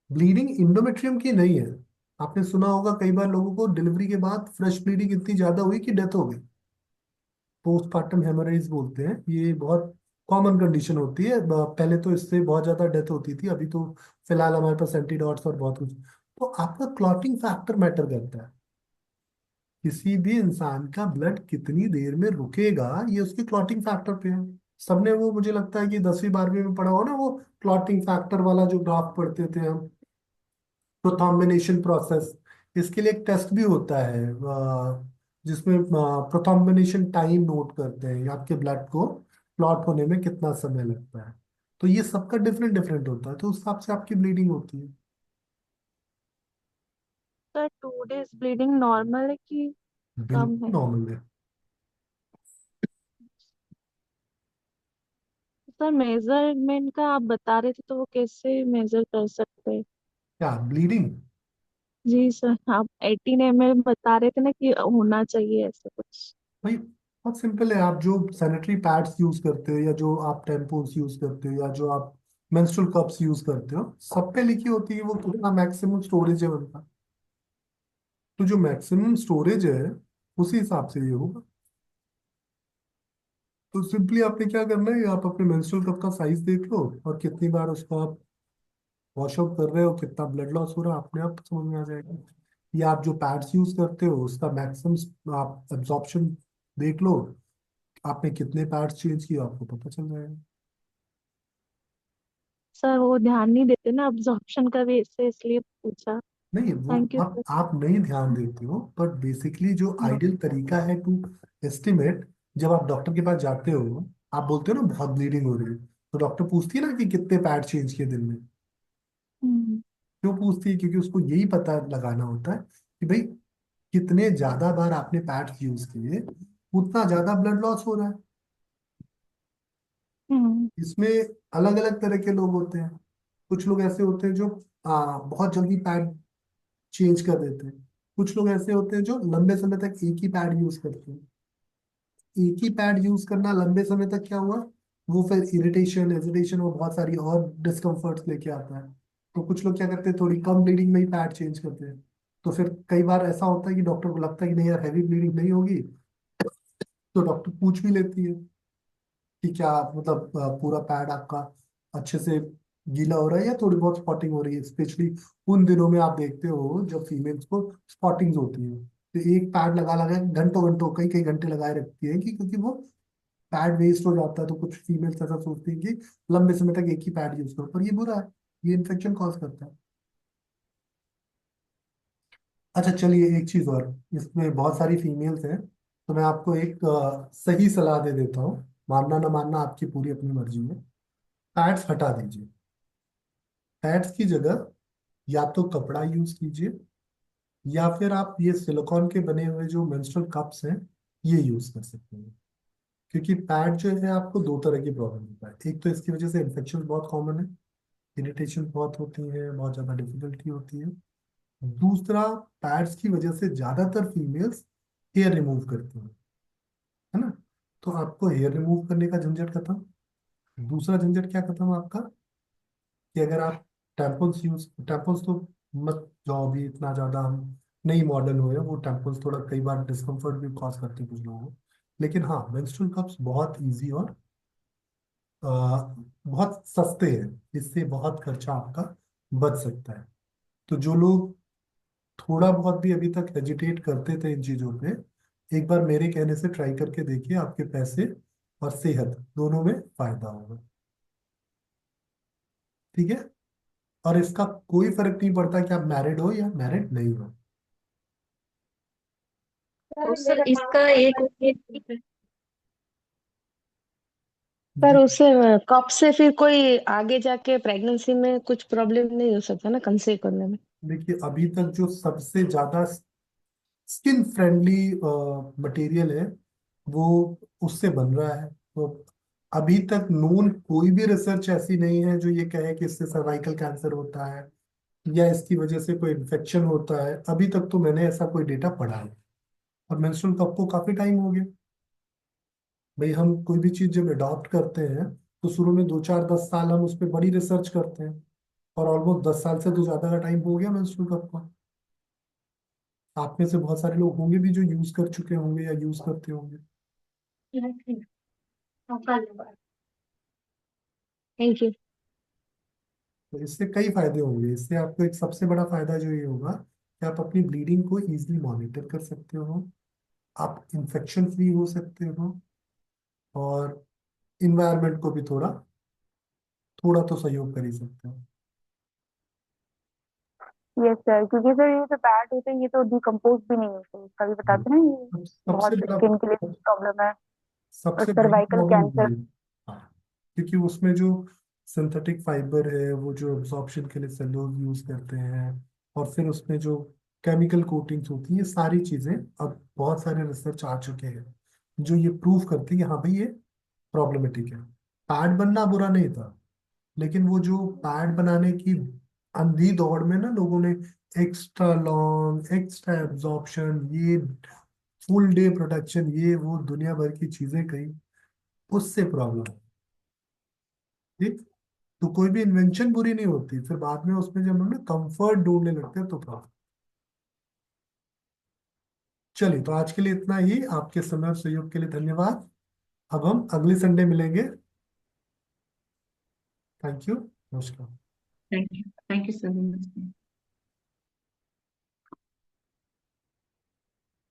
Speaker 1: ब्लीडिंग इंडोमेट्रियम की नहीं है। आपने सुना होगा कई बार लोगों को डिलीवरी के बाद फ्रेश ब्लीडिंग इतनी ज्यादा हुई कि डेथ हो गई। पोस्टमार्टम हेमोरेज बोलते हैं, ये बहुत कॉमन कंडीशन होती है। पहले तो इससे बहुत ज्यादा डेथ होती थी, अभी तो फिलहाल हमारे पास एंटीडॉट्स और बहुत कुछ। तो आपका क्लॉटिंग फैक्टर मैटर करता है। किसी भी इंसान का ब्लड कितनी देर में रुकेगा ये उसके क्लॉटिंग फैक्टर पे है। सबने वो, मुझे लगता है कि 10वीं 12वीं में पढ़ा हो ना, वो क्लॉटिंग फैक्टर वाला जो ग्राफ पढ़ते थे हम, प्रोथॉम्बिनेशन प्रोसेस। इसके लिए एक टेस्ट भी होता है, जिसमें प्रोथॉम्बिनेशन टाइम नोट करते हैं, आपके ब्लड को क्लॉट होने में कितना समय लगता है। तो ये सबका डिफरेंट डिफरेंट होता है, तो उस हिसाब से आपकी ब्लीडिंग होती है।
Speaker 6: सर 2 days ब्लीडिंग नॉर्मल है कि कम
Speaker 1: बिल्कुल
Speaker 6: है?
Speaker 1: नॉर्मल है।
Speaker 6: सर मेजरमेंट का आप बता रहे थे, तो वो कैसे मेजर कर सकते हैं?
Speaker 1: क्या ब्लीडिंग?
Speaker 6: जी सर, आप 18 ml बता रहे थे ना कि होना चाहिए ऐसा कुछ।
Speaker 1: भाई बहुत सिंपल है। आप जो सैनिटरी पैड्स यूज करते हो, या जो आप टेम्पोस यूज करते हो, या जो आप मेंस्ट्रुअल कप्स यूज करते हो, सब पे लिखी होती है वो कितना मैक्सिमम स्टोरेज है उनका। तो जो मैक्सिमम स्टोरेज है उसी हिसाब से ये होगा। तो सिंपली आपने क्या करना है, आप अपने मेंस्ट्रुअल कप का साइज देख लो और कितनी बार उसको आप वॉश आउट कर रहे हो, कितना ब्लड लॉस हो रहा है, अपने आप समझ में आ जाएगा। या आप जो पैड्स यूज करते हो उसका मैक्सिमम आप एब्जॉर्प्शन देख लो, आपने कितने पैड्स चेंज किए आपको पता चल जाएगा।
Speaker 6: सर वो ध्यान नहीं देते ना अब्जॉर्प्शन का भी, इससे इसलिए पूछा।
Speaker 1: नहीं, वो
Speaker 6: थैंक यू सर।
Speaker 1: आप नहीं ध्यान देते हो, बट बेसिकली जो आइडियल तरीका है टू एस्टिमेट, जब आप डॉक्टर के पास जाते हो, आप बोलते हो ना बहुत ब्लीडिंग हो रही है, तो डॉक्टर पूछती है ना कि कितने पैड चेंज किए दिन में।
Speaker 6: हम्म।
Speaker 1: क्यों पूछती है? क्योंकि उसको यही पता लगाना होता है कि भाई कितने ज्यादा बार आपने पैड्स यूज किए उतना ज्यादा ब्लड लॉस हो रहा है।
Speaker 6: हम्म।
Speaker 1: इसमें अलग अलग तरह के लोग होते हैं। कुछ लोग ऐसे होते हैं जो बहुत जल्दी पैड चेंज कर देते हैं। कुछ लोग ऐसे होते हैं जो लंबे समय तक एक ही पैड यूज करते हैं। एक ही पैड यूज करना लंबे समय तक क्या हुआ, वो फिर इरिटेशन, एजिटेशन, वो बहुत सारी और डिस्कम्फर्ट्स लेके आता है। तो कुछ लोग क्या करते हैं, थोड़ी कम ब्लीडिंग में ही पैड चेंज करते हैं। तो फिर कई बार ऐसा होता है कि डॉक्टर को लगता है कि नहीं यार, हैवी ब्लीडिंग नहीं होगी, तो डॉक्टर पूछ भी लेती है कि क्या मतलब पूरा पैड आपका अच्छे से गीला हो रहा है या थोड़ी बहुत स्पॉटिंग हो रही है। स्पेशली उन दिनों में आप देखते हो जब फीमेल्स को स्पॉटिंग्स होती है, तो एक पैड लगा लगा घंटों घंटों कई कई घंटे लगाए रखती है, कि क्योंकि वो पैड वेस्ट हो जाता है, तो कुछ फीमेल्स ऐसा सोचती हैं कि लंबे समय तक एक ही पैड यूज करो, पर ये बुरा है, ये इन्फेक्शन कॉज करता है। अच्छा चलिए, एक चीज और, इसमें बहुत सारी फीमेल्स हैं, तो मैं आपको एक सही सलाह दे देता हूँ, मानना ना मानना आपकी पूरी अपनी मर्जी है। पैड्स हटा दीजिए। पैड्स की जगह या तो कपड़ा यूज कीजिए, या फिर आप ये सिलिकॉन के बने हुए जो मेंस्ट्रुअल कप्स हैं, ये यूज कर सकते हैं। क्योंकि पैड जो है, आपको दो तरह की प्रॉब्लम होता है। एक तो इसकी वजह से इन्फेक्शन बहुत कॉमन है, इरिटेशन बहुत होती है, बहुत ज्यादा डिफिकल्टी होती है। दूसरा, पैड्स की वजह से ज्यादातर फीमेल्स हेयर रिमूव करती हैं, है ना। तो आपको हेयर रिमूव करने का झंझट खत्म। दूसरा झंझट क्या खत्म आपका, कि अगर आप टेम्पल्स तो मत जाओ अभी इतना ज्यादा, हम नहीं मॉडर्न हुए हैं, वो टेम्पल्स थोड़ा कई बार डिस्कम्फर्ट भी कॉज करते हैं कुछ लोगों को। लेकिन हाँ, मेंस्ट्रुअल कप्स बहुत इजी और बहुत सस्ते हैं, इससे बहुत खर्चा आपका बच सकता है। तो जो लोग थोड़ा बहुत भी अभी तक हेजिटेट करते थे इन चीजों पे, एक बार मेरे कहने से ट्राई करके देखिए, आपके पैसे और सेहत दोनों में फायदा होगा। ठीक है। और इसका कोई फर्क नहीं पड़ता कि आप मैरिड हो या मैरिड नहीं हो।
Speaker 6: तो सर इसका
Speaker 7: पर
Speaker 1: जी,
Speaker 7: उससे कप से फिर कोई आगे जाके प्रेगनेंसी में कुछ प्रॉब्लम नहीं हो सकता ना कंसीव करने में?
Speaker 1: देखिए अभी तक जो सबसे ज्यादा स्किन फ्रेंडली मटेरियल है, वो उससे बन रहा है। तो अभी तक नोन कोई भी रिसर्च ऐसी नहीं है जो ये कहे कि इससे सर्वाइकल कैंसर होता है या इसकी वजह से कोई इन्फेक्शन होता है। अभी तक तो मैंने ऐसा कोई डेटा पढ़ा है। और मेंस्ट्रुअल कप को काफी टाइम हो गया। भाई हम कोई भी चीज जब अडॉप्ट करते हैं, तो शुरू में 2 4 10 साल हम उस पर बड़ी रिसर्च करते हैं, और ऑलमोस्ट 10 साल से तो ज्यादा का टाइम हो गया मेंस्ट्रुअल कप का। आप में से बहुत सारे लोग होंगे भी जो यूज कर चुके होंगे या यूज करते होंगे।
Speaker 7: Thank you.
Speaker 1: तो इससे कई फायदे होंगे। इससे आपको एक सबसे बड़ा फायदा जो ये होगा कि आप अपनी ब्लीडिंग को इजीली मॉनिटर कर सकते हो, आप इन्फेक्शन फ्री हो सकते हो, और इन्वायरमेंट को भी थोड़ा थोड़ा तो सहयोग कर ही सकते हो।
Speaker 5: यस सर, क्योंकि सर ये जो पैड होते हैं ये तो डिकम्पोज भी नहीं होते, कभी बताते ना ये
Speaker 1: सबसे
Speaker 5: बहुत
Speaker 1: बड़ा
Speaker 5: स्किन के लिए प्रॉब्लम है। और
Speaker 1: सबसे बड़ी
Speaker 5: सर्वाइकल
Speaker 1: प्रॉब्लम
Speaker 5: कैंसर।
Speaker 1: ये है। हाँ, क्योंकि उसमें जो सिंथेटिक फाइबर है, वो जो एब्जॉर्प्शन के लिए सेल्यूलोज यूज करते हैं, और फिर उसमें जो केमिकल कोटिंग्स होती हैं, ये सारी चीजें अब बहुत सारे रिसर्च आ चुके हैं जो ये प्रूव करते हैं कि हाँ भाई ये प्रॉब्लमेटिक है। पैड बनना बुरा नहीं था, लेकिन वो जो पैड बनाने की अंधी दौड़ में ना लोगों ने एक्स्ट्रा लॉन्ग, एक्स्ट्रा एब्जॉर्प्शन, ये फुल डे प्रोटेक्शन, ये वो दुनिया भर की चीजें कही, उससे प्रॉब्लम। ठीक। तो कोई भी इन्वेंशन बुरी नहीं होती, फिर बाद में उसमें जब हम ना कंफर्ट ढूंढने लगते हैं तो प्रॉब्लम। चलिए, तो आज के लिए इतना ही। आपके समय और सहयोग के लिए धन्यवाद। अब हम अगले संडे मिलेंगे। Thank you. नमस्कार।
Speaker 8: Thank you sir.